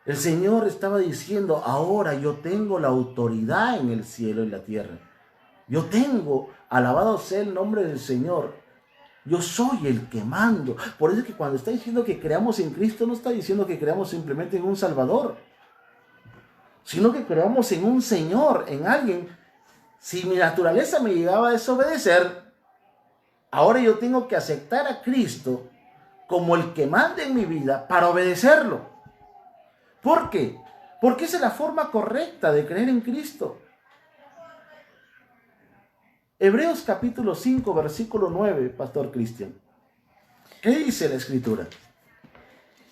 El Señor estaba diciendo, ahora yo tengo la autoridad en el cielo y la tierra. Yo tengo, alabado sea el nombre del Señor, yo soy el que mando. Por eso es que cuando está diciendo que creamos en Cristo, no está diciendo que creamos simplemente en un Salvador, sino que creamos en un Señor, en alguien. Si mi naturaleza me llegaba a desobedecer, ahora yo tengo que aceptar a Cristo como el que manda en mi vida para obedecerlo. ¿Por qué? Porque esa es la forma correcta de creer en Cristo. Hebreos capítulo 5, versículo 9, Pastor Cristian. ¿Qué dice la Escritura?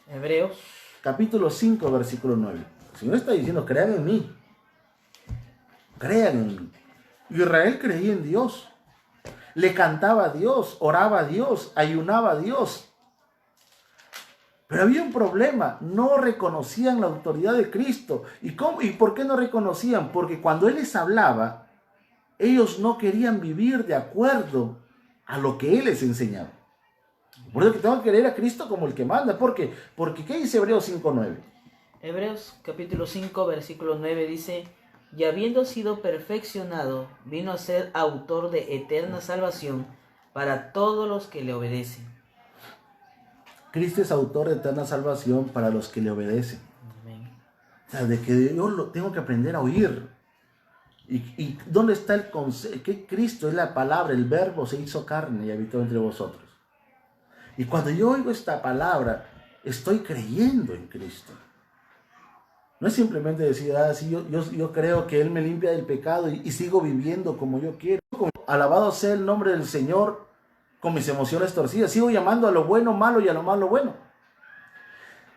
Hebreos capítulo 5, versículo 9. El Señor está diciendo, crean en mí. Crean en mí. Israel creía en Dios. Le cantaba a Dios, oraba a Dios, ayunaba a Dios. Pero había un problema, no reconocían la autoridad de Cristo. ¿Y por qué no reconocían? Porque cuando Él les hablaba, ellos no querían vivir de acuerdo a lo que Él les enseñaba. Por eso que tengo que creer a Cristo como el que manda. ¿Por qué? Porque ¿qué dice Hebreos 5:9? Hebreos capítulo 5, versículo 9 dice, y habiendo sido perfeccionado, vino a ser autor de eterna salvación para todos los que le obedecen. Cristo es autor de eterna salvación para los que le obedecen. Amén. O sea, de que yo tengo que aprender a oír. ¿Y dónde está el concepto? Que Cristo es la palabra, el verbo se hizo carne y habitó entre vosotros. Y cuando yo oigo esta palabra, estoy creyendo en Cristo. No es simplemente decir, sí, yo creo que Él me limpia del pecado y sigo viviendo como yo quiero. Alabado sea el nombre del Señor con mis emociones torcidas. Sigo llamando a lo bueno malo y a lo malo bueno.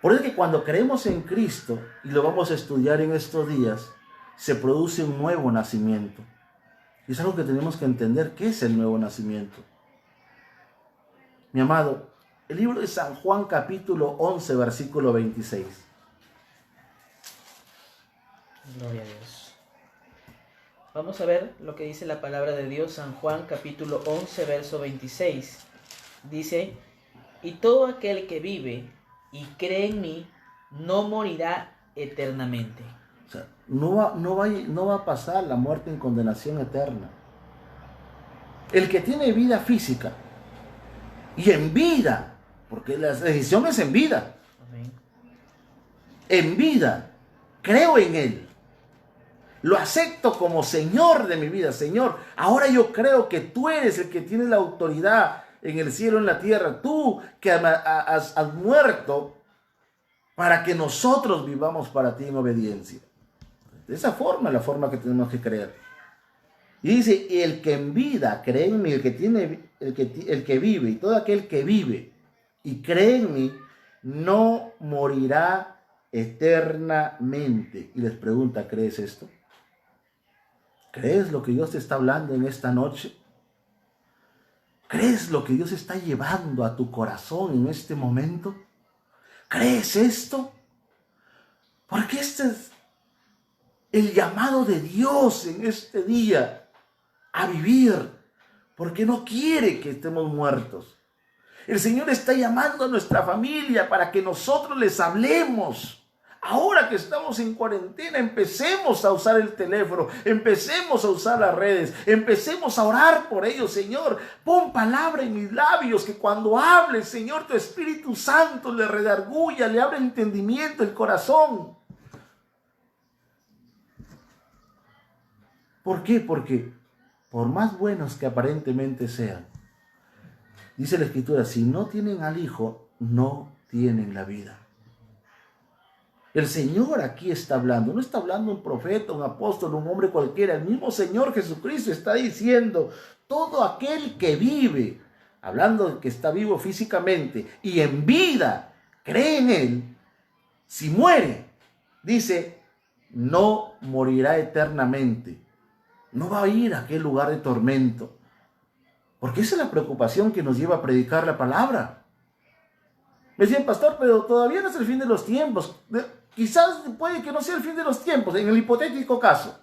Por eso es que cuando creemos en Cristo, y lo vamos a estudiar en estos días, se produce un nuevo nacimiento. Y es algo que tenemos que entender, ¿qué es el nuevo nacimiento? Mi amado, el libro de San Juan capítulo 11, versículo 26. Gloria a Dios. Vamos a ver lo que dice la palabra de Dios, San Juan capítulo 11, verso 26. Dice, y todo aquel que vive y cree en mí, no morirá eternamente. O sea, no va a pasar la muerte en condenación eterna. El que tiene vida física y en vida, porque la decisión es en vida. Amén. En vida, creo en Él. Lo acepto como Señor de mi vida. Señor, ahora yo creo que tú eres el que tiene la autoridad en el cielo y en la tierra. Tú que has muerto para que nosotros vivamos para ti en obediencia. De esa forma es la forma que tenemos que creer. Y dice, el que en vida cree en mí, el que vive, y todo aquel que vive y cree en mí, no morirá eternamente. Y les pregunta, ¿crees esto? ¿Crees lo que Dios te está hablando en esta noche? ¿Crees lo que Dios está llevando a tu corazón en este momento? ¿Crees esto? Porque este es el llamado de Dios en este día a vivir, porque no quiere que estemos muertos. El Señor está llamando a nuestra familia para que nosotros les hablemos. Ahora que estamos en cuarentena, empecemos a usar el teléfono, empecemos a usar las redes, empecemos a orar por ellos, Señor. Pon palabra en mis labios, que cuando hables, Señor, tu Espíritu Santo le redarguya, le abra entendimiento, el corazón. ¿Por qué? Porque por más buenos que aparentemente sean, dice la Escritura, si no tienen al Hijo, no tienen la vida. El Señor aquí está hablando, no está hablando un profeta, un apóstol, un hombre cualquiera. El mismo Señor Jesucristo está diciendo, todo aquel que vive, hablando de que está vivo físicamente y en vida, cree en Él, si muere, dice, no morirá eternamente. No va a ir a aquel lugar de tormento. Porque esa es la preocupación que nos lleva a predicar la palabra. Me decían, pastor, pero todavía no es el fin de los tiempos. Quizás puede que no sea el fin de los tiempos, en el hipotético caso.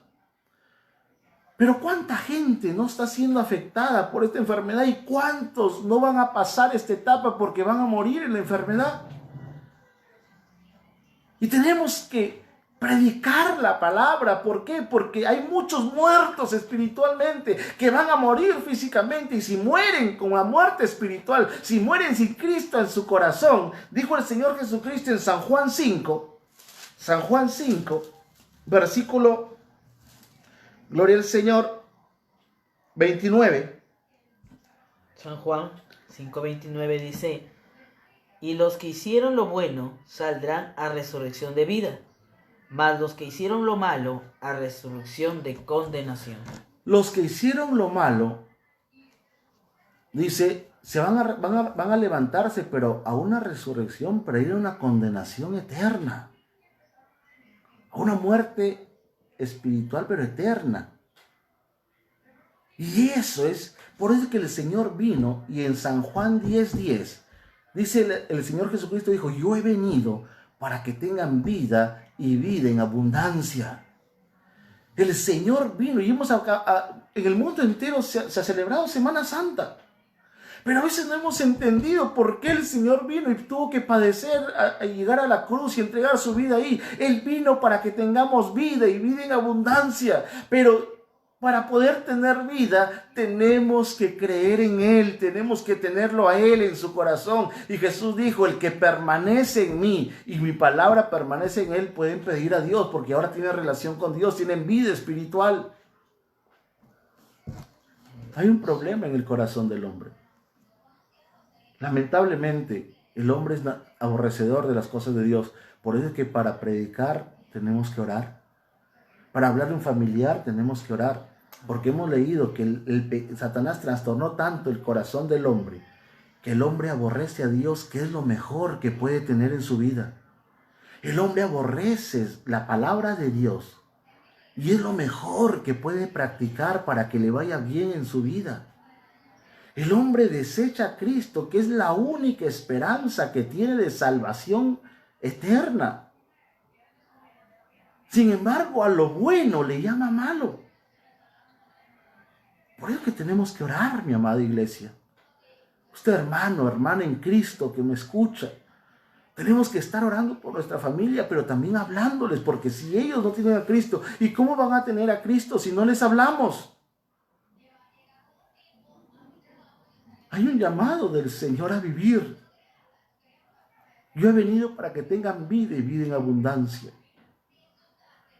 Pero ¿cuánta gente no está siendo afectada por esta enfermedad? ¿Y cuántos no van a pasar esta etapa porque van a morir en la enfermedad? Y tenemos que predicar la palabra. ¿Por qué? Porque hay muchos muertos espiritualmente que van a morir físicamente, y si mueren con la muerte espiritual, si mueren sin Cristo en su corazón, dijo el Señor Jesucristo en San Juan 5, versículo, gloria al Señor, 29. San Juan 5:29 dice, y los que hicieron lo bueno saldrán a resurrección de vida, mas los que hicieron lo malo a resurrección de condenación. Los que hicieron lo malo, dice, van a levantarse, pero a una resurrección, para ir a una condenación eterna. A una muerte espiritual, pero eterna. Y eso es, por eso que el Señor vino, y en San Juan 10:10, dice el Señor Jesucristo, dijo, yo he venido para que tengan vida y vida en abundancia. El Señor vino, y en el mundo entero se ha celebrado Semana Santa. Pero a veces no hemos entendido por qué el Señor vino y tuvo que padecer, a llegar a la cruz y entregar su vida ahí. Él vino para que tengamos vida y vida en abundancia. Pero para poder tener vida, tenemos que creer en Él, tenemos que tenerlo a Él en su corazón. Y Jesús dijo, el que permanece en mí y mi palabra permanece en Él, pueden pedir a Dios, porque ahora tienen relación con Dios, tienen vida espiritual. Hay un problema en el corazón del hombre. Lamentablemente, el hombre es aborrecedor de las cosas de Dios. Por eso es que para predicar tenemos que orar. Para hablar de un familiar tenemos que orar. Porque hemos leído que Satanás trastornó tanto el corazón del hombre, que el hombre aborrece a Dios, que es lo mejor que puede tener en su vida. El hombre aborrece la palabra de Dios y es lo mejor que puede practicar para que le vaya bien en su vida. El hombre desecha a Cristo, que es la única esperanza que tiene de salvación eterna. Sin embargo, a lo bueno le llama malo. Por eso que tenemos que orar, mi amada iglesia. Usted, hermano, hermana en Cristo que me escucha, tenemos que estar orando por nuestra familia, pero también hablándoles, porque si ellos no tienen a Cristo, ¿y cómo van a tener a Cristo si no les hablamos? Hay un llamado del Señor a vivir. Yo he venido para que tengan vida y vida en abundancia.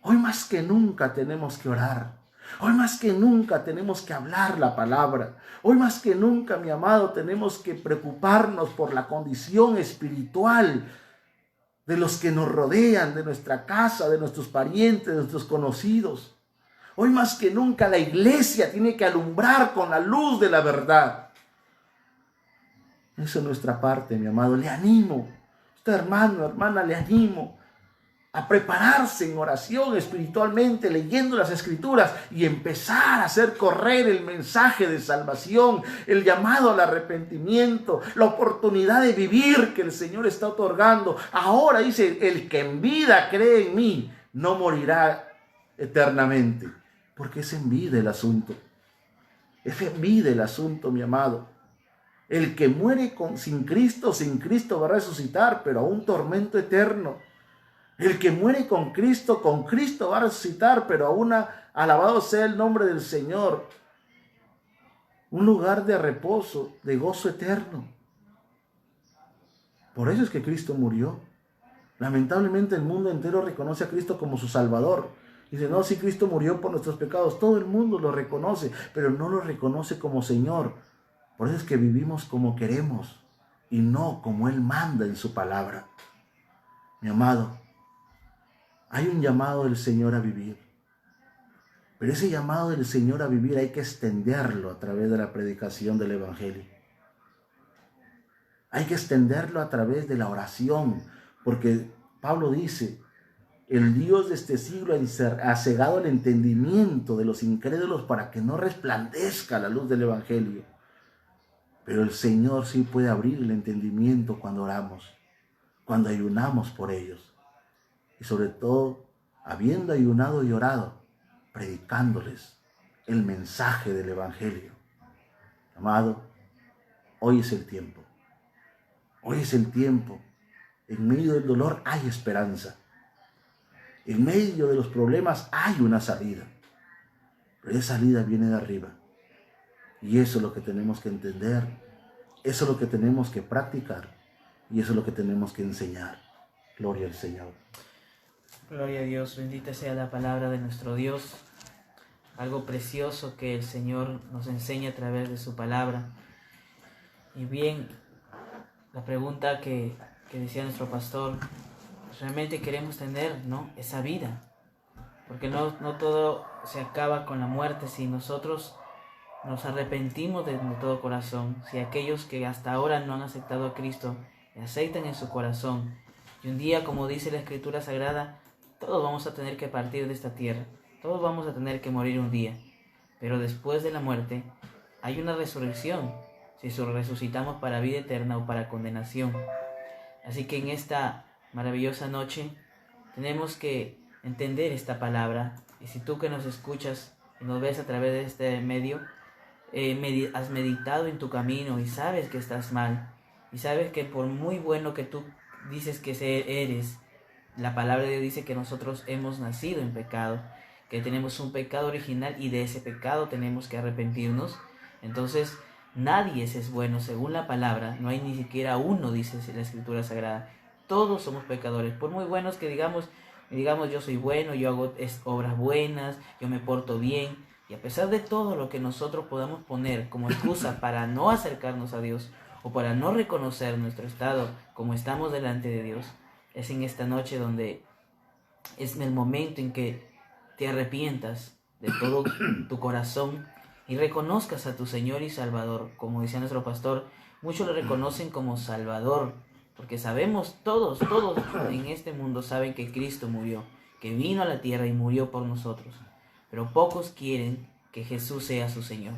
Hoy más que nunca tenemos que orar. Hoy más que nunca tenemos que hablar la palabra. Hoy más que nunca, mi amado, tenemos que preocuparnos por la condición espiritual de los que nos rodean, de nuestra casa, de nuestros parientes, de nuestros conocidos. Hoy más que nunca la iglesia tiene que alumbrar con la luz de la verdad. Esa es nuestra parte, mi amado. Le animo. Usted, hermano, hermana, le animo a prepararse en oración espiritualmente, leyendo las Escrituras y empezar a hacer correr el mensaje de salvación, el llamado al arrepentimiento, la oportunidad de vivir que el Señor está otorgando. Ahora dice, el que en vida cree en mí no morirá eternamente, porque es en vida el asunto. Es en vida el asunto, mi amado. El que muere sin Cristo va a resucitar, pero a un tormento eterno. El que muere con Cristo va a resucitar, pero a alabado sea el nombre del Señor, un lugar de reposo, de gozo eterno. Por eso es que Cristo murió. Lamentablemente el mundo entero reconoce a Cristo como su Salvador. Dice, no, sí, Cristo murió por nuestros pecados. Todo el mundo lo reconoce, pero no lo reconoce como Señor. Por eso es que vivimos como queremos y no como Él manda en su palabra. Mi amado, hay un llamado del Señor a vivir. Pero ese llamado del Señor a vivir hay que extenderlo a través de la predicación del Evangelio. Hay que extenderlo a través de la oración, porque Pablo dice, el Dios de este siglo ha cegado el entendimiento de los incrédulos para que no resplandezca la luz del Evangelio. Pero el Señor sí puede abrir el entendimiento cuando oramos, cuando ayunamos por ellos. Y sobre todo, habiendo ayunado y orado, predicándoles el mensaje del Evangelio. Amado, hoy es el tiempo. Hoy es el tiempo. En medio del dolor hay esperanza. En medio de los problemas hay una salida. Pero esa salida viene de arriba. Y eso es lo que tenemos que entender, eso es lo que tenemos que practicar y eso es lo que tenemos que enseñar. Gloria al Señor. Gloria a Dios, bendita sea la palabra de nuestro Dios. Algo precioso que el Señor nos enseña a través de su palabra. Y bien, la pregunta que decía nuestro pastor, realmente queremos tener, ¿no?, esa vida. Porque no todo se acaba con la muerte si nosotros nos arrepentimos de todo corazón. Si aquellos que hasta ahora no han aceptado a Cristo le aceptan en su corazón, y un día, como dice la Escritura Sagrada, todos vamos a tener que partir de esta tierra, todos vamos a tener que morir un día, pero después de la muerte hay una resurrección, si resucitamos para vida eterna o para condenación. Así que en esta maravillosa noche tenemos que entender esta palabra, y si tú que nos escuchas y nos ves a través de este medio, has meditado en tu camino y sabes que estás mal, y sabes que por muy bueno que tú dices que eres, la palabra de Dios dice que nosotros hemos nacido en pecado, que tenemos un pecado original y de ese pecado tenemos que arrepentirnos. Entonces nadie es bueno según la palabra, no hay ni siquiera uno, dice la Escritura Sagrada. Todos somos pecadores, por muy buenos que digamos yo soy bueno, yo hago obras buenas, yo me porto bien. Y a pesar de todo lo que nosotros podamos poner como excusa para no acercarnos a Dios o para no reconocer nuestro estado como estamos delante de Dios, es en esta noche donde es el momento en que te arrepientas de todo tu corazón y reconozcas a tu Señor y Salvador. Como decía nuestro pastor, muchos lo reconocen como Salvador, porque sabemos, todos en este mundo saben que Cristo murió, que vino a la tierra y murió por nosotros. Pero pocos quieren que Jesús sea su Señor,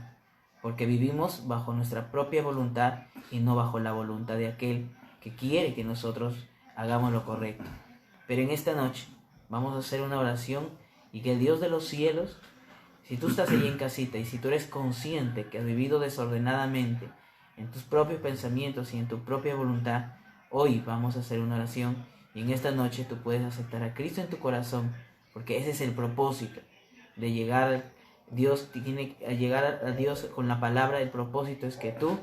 porque vivimos bajo nuestra propia voluntad y no bajo la voluntad de aquel que quiere que nosotros hagamos lo correcto. Pero en esta noche vamos a hacer una oración y que el Dios de los cielos, si tú estás allí en casita y si tú eres consciente que has vivido desordenadamente en tus propios pensamientos y en tu propia voluntad, hoy vamos a hacer una oración y en esta noche tú puedes aceptar a Cristo en tu corazón, porque ese es el propósito de llegar. Dios tiene que llegar a Dios con la palabra. El propósito es que tú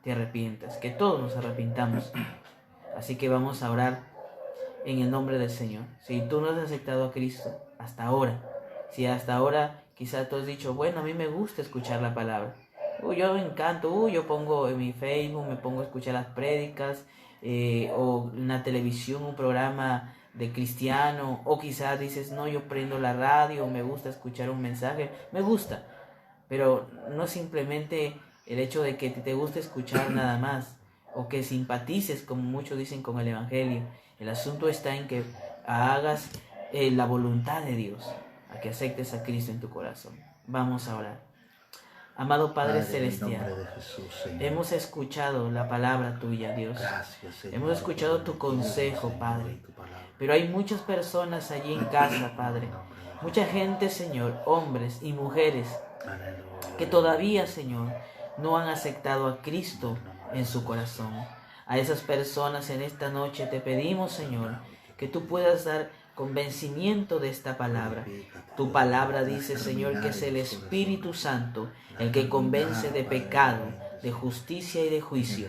te arrepientas, que todos nos arrepintamos. Así que vamos a orar en el nombre del Señor. Si tú no has aceptado a Cristo hasta ahora, si hasta ahora quizás tú has dicho, bueno, a mí me gusta escuchar la palabra, yo me encanto, yo pongo en mi Facebook, me pongo a escuchar las prédicas, o en la televisión un programa de cristiano, o quizás dices, no, yo prendo la radio, me gusta escuchar un mensaje, me gusta, pero no simplemente el hecho de que te guste escuchar nada más, o que simpatices, como muchos dicen, con el Evangelio. El asunto está en que hagas la voluntad de Dios, a que aceptes a Cristo en tu corazón. Vamos a orar. Amado Padre Celestial, en nombre de Jesús, Señor. Hemos escuchado la palabra tuya, Dios. Gracias, Señor, hemos escuchado tu consejo, Padre. Pero hay muchas personas allí en casa, Padre. Mucha gente, Señor, hombres y mujeres, que todavía, Señor, no han aceptado a Cristo en su corazón. A esas personas en esta noche te pedimos, Señor, que tú puedas dar convencimiento de esta palabra. Tu palabra dice, Señor, que es el Espíritu Santo el que convence de pecado, de justicia y de juicio.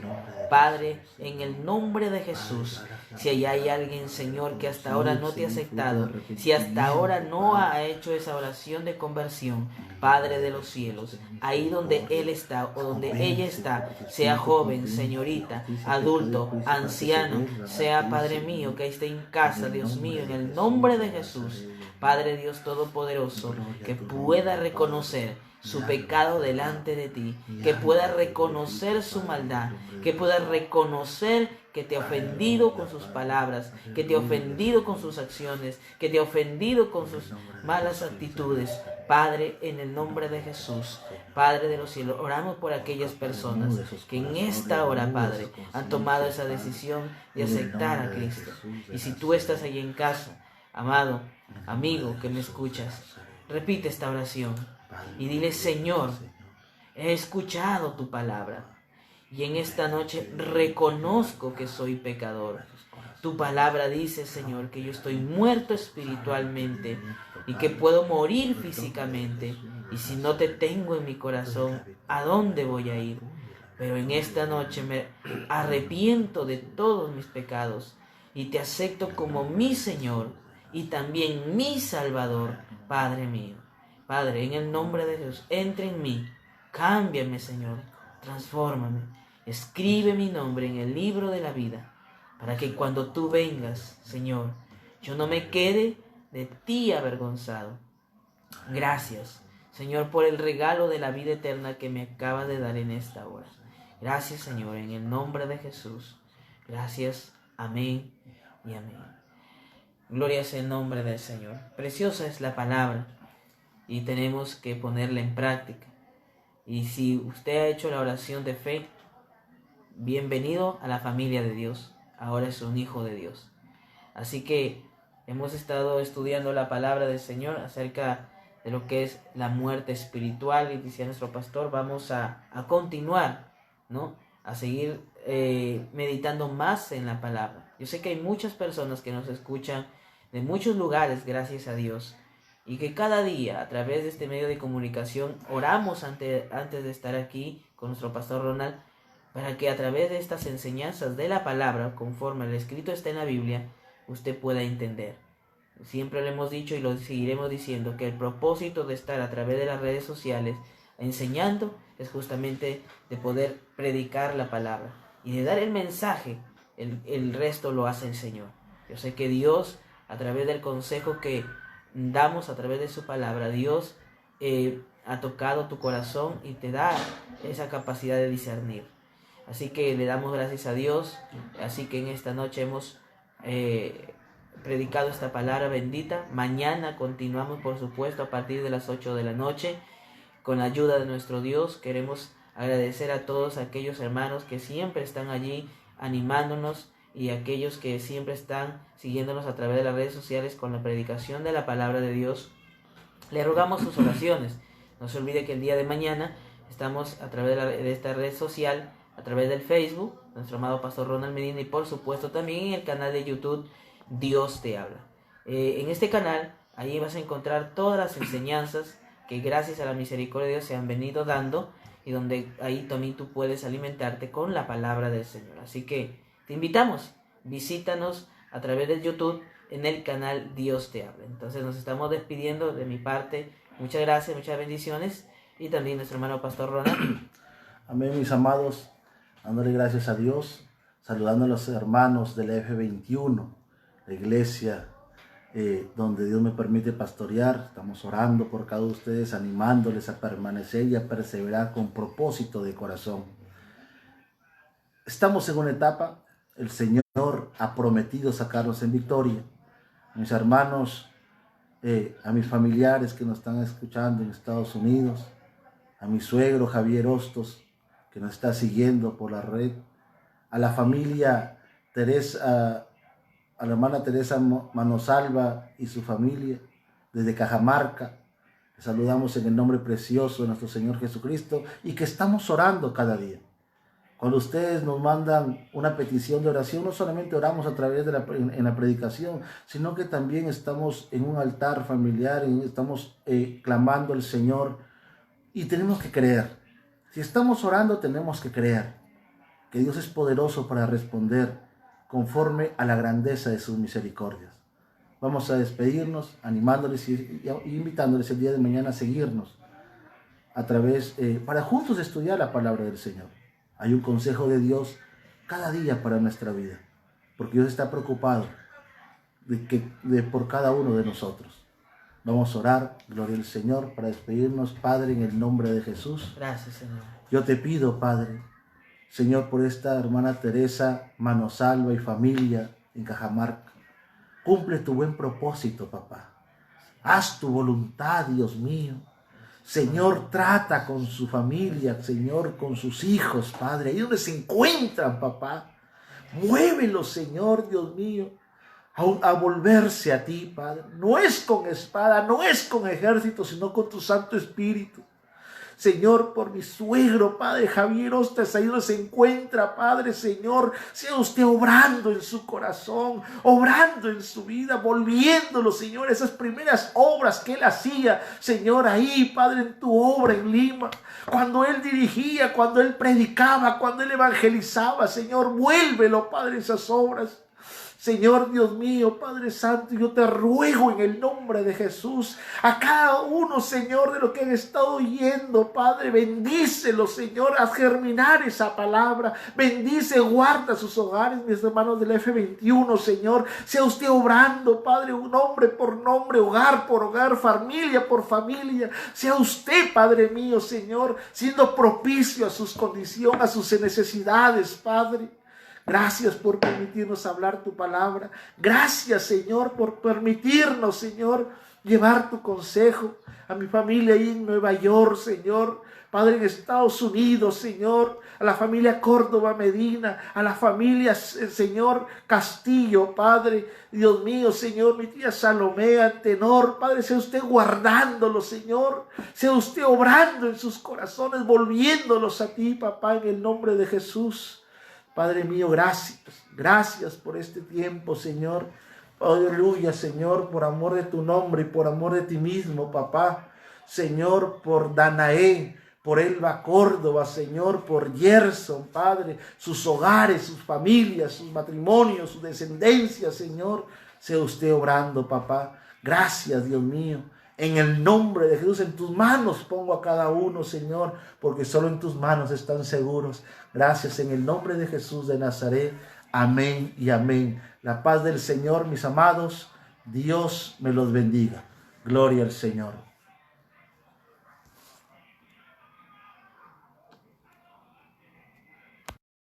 Padre, en el nombre de Jesús, si hay alguien, Señor, que hasta ahora no te ha aceptado, si hasta ahora no ha hecho esa oración de conversión, Padre de los cielos, ahí donde él está o donde ella está, sea joven, señorita, adulto, anciano, sea, Padre mío, que esté en casa, Dios mío, en el nombre de Jesús, Padre Dios Todopoderoso, que pueda reconocer su pecado delante de ti, que pueda reconocer su maldad, que pueda reconocer que te ha ofendido con sus palabras, que te ha ofendido con sus acciones, que te ha ofendido con sus malas actitudes. Padre, en el nombre de Jesús, Padre de los cielos, oramos por aquellas personas que en esta hora, Padre, han tomado esa decisión de aceptar a Cristo. Y si tú estás allí en casa, amado, amigo que me escuchas, repite esta oración y dile, Señor, he escuchado tu palabra y en esta noche reconozco que soy pecador. Tu palabra dice, Señor, que yo estoy muerto espiritualmente y que puedo morir físicamente. Y si no te tengo en mi corazón, ¿a dónde voy a ir? Pero en esta noche me arrepiento de todos mis pecados y te acepto como mi Señor y también mi Salvador, Padre mío. Padre, en el nombre de Jesús, entra en mí, cámbiame, Señor, transfórmame, escribe mi nombre en el libro de la vida, para que cuando tú vengas, Señor, yo no me quede de ti avergonzado. Gracias, Señor, por el regalo de la vida eterna que me acabas de dar en esta hora. Gracias, Señor, en el nombre de Jesús. Gracias, amén y amén. Gloria es el nombre del Señor. Preciosa es la palabra y tenemos que ponerla en práctica. Y si usted ha hecho la oración de fe, bienvenido a la familia de Dios. Ahora es un hijo de Dios. Así que hemos estado estudiando la palabra del Señor acerca de lo que es la muerte espiritual. Y decía nuestro pastor, vamos a continuar, ¿no? A seguir meditando más en la palabra. Yo sé que hay muchas personas que nos escuchan de muchos lugares, gracias a Dios. Y que cada día, a través de este medio de comunicación, oramos antes de estar aquí con nuestro pastor Ronald, para que a través de estas enseñanzas de la palabra, conforme el escrito está en la Biblia, usted pueda entender. Siempre le hemos dicho y lo seguiremos diciendo, que el propósito de estar a través de las redes sociales, enseñando es justamente de poder predicar la palabra y de dar el mensaje. El resto lo hace el Señor. Yo sé que Dios, a través del consejo que damos, a través de su palabra, Dios ha tocado tu corazón y te da esa capacidad de discernir. Así que le damos gracias a Dios. Así que en esta noche hemos predicado esta palabra bendita. Mañana continuamos, por supuesto, a partir de las 8 de la noche. Con la ayuda de nuestro Dios, queremos agradecer a todos aquellos hermanos que siempre están allí animándonos y aquellos que siempre están siguiéndonos a través de las redes sociales con la predicación de la palabra de Dios. Le rogamos sus oraciones. No se olvide que el día de mañana estamos a través de esta red social, a través del Facebook, nuestro amado Pastor Ronald Medina, y por supuesto también en el canal de YouTube Dios te habla. En este canal, ahí vas a encontrar todas las enseñanzas que gracias a la misericordia de Dios se han venido dando, y donde ahí también tú puedes alimentarte con la palabra del Señor. Así que te invitamos, visítanos a través del YouTube en el canal Dios te habla. Entonces nos estamos despidiendo de mi parte. Muchas gracias, muchas bendiciones, y también nuestro hermano Pastor Ronald. Amén, mis amados, dándole gracias a Dios, saludando a los hermanos del F21, la iglesia donde Dios me permite pastorear. Estamos orando por cada uno de ustedes, animándoles a permanecer y a perseverar con propósito de corazón. Estamos en una etapa, el Señor ha prometido sacarnos en victoria. Mis hermanos, a mis familiares que nos están escuchando en Estados Unidos, a mi suegro Javier Hostos, que nos está siguiendo por la red, a la familia Teresa, a la hermana Teresa Manosalva y su familia desde Cajamarca. Les saludamos en el nombre precioso de nuestro Señor Jesucristo, y que estamos orando cada día. Cuando ustedes nos mandan una petición de oración, no solamente oramos a través de en la predicación, sino que también estamos en un altar familiar, estamos clamando al Señor, y tenemos que creer. Si estamos orando, tenemos que creer que Dios es poderoso para responder conforme a la grandeza de sus misericordias. Vamos a despedirnos animándoles y invitándoles el día de mañana a seguirnos a través, para juntos estudiar la palabra del Señor. Hay un consejo de Dios cada día para nuestra vida, porque Dios está preocupado por cada uno de nosotros. Vamos a orar, gloria al Señor, para despedirnos. Padre, en el nombre de Jesús. Gracias, Señor. Yo te pido, Padre, Señor, por esta hermana Teresa Manosalva y familia en Cajamarca. Cumple tu buen propósito, papá. Haz tu voluntad, Dios mío. Señor, trata con su familia, Señor, con sus hijos, Padre, ahí donde se encuentran, papá. Muévelos, Señor, Dios mío, a volverse a ti, Padre. No es con espada, no es con ejército, sino con tu Santo Espíritu. Señor, por mi suegro, Padre Javier Hostos, ahí donde se encuentra, Padre, Señor, sea usted obrando en su corazón, obrando en su vida, volviéndolo, Señor, esas primeras obras que él hacía, Señor, ahí, Padre, en tu obra en Lima, cuando él dirigía, cuando él predicaba, cuando él evangelizaba, Señor, vuélvelo, Padre, esas obras. Señor Dios mío, Padre Santo, yo te ruego en el nombre de Jesús a cada uno, Señor, de lo que han estado oyendo, Padre, bendícelo, Señor, haz germinar esa palabra, bendice, guarda sus hogares, mis hermanos del F21, Señor, sea usted obrando, Padre, nombre por nombre, hogar por hogar, familia por familia, sea usted, Padre mío, Señor, siendo propicio a sus condiciones, a sus necesidades, Padre. Gracias por permitirnos hablar tu palabra. Gracias, Señor, por permitirnos, Señor, llevar tu consejo a mi familia ahí en Nueva York, Señor. Padre, en Estados Unidos, Señor, a la familia Córdoba Medina, a la familia, Señor, Castillo, Padre, Dios mío, Señor, mi tía Salomé, Antenor, Padre, sea usted guardándolo, Señor, sea usted obrando en sus corazones, volviéndolos a ti, papá, en el nombre de Jesús. Padre mío, gracias por este tiempo, Señor. Aleluya, Señor, por amor de tu nombre y por amor de ti mismo, papá. Señor, por Danae, por Elba Córdoba, Señor, por Gerson, Padre, sus hogares, sus familias, sus matrimonios, su descendencia, Señor. Sea usted obrando, papá. Gracias, Dios mío. En el nombre de Jesús, en tus manos pongo a cada uno, Señor, porque solo en tus manos están seguros. Gracias en el nombre de Jesús de Nazaret. Amén y amén. La paz del Señor, mis amados. Dios me los bendiga. Gloria al Señor.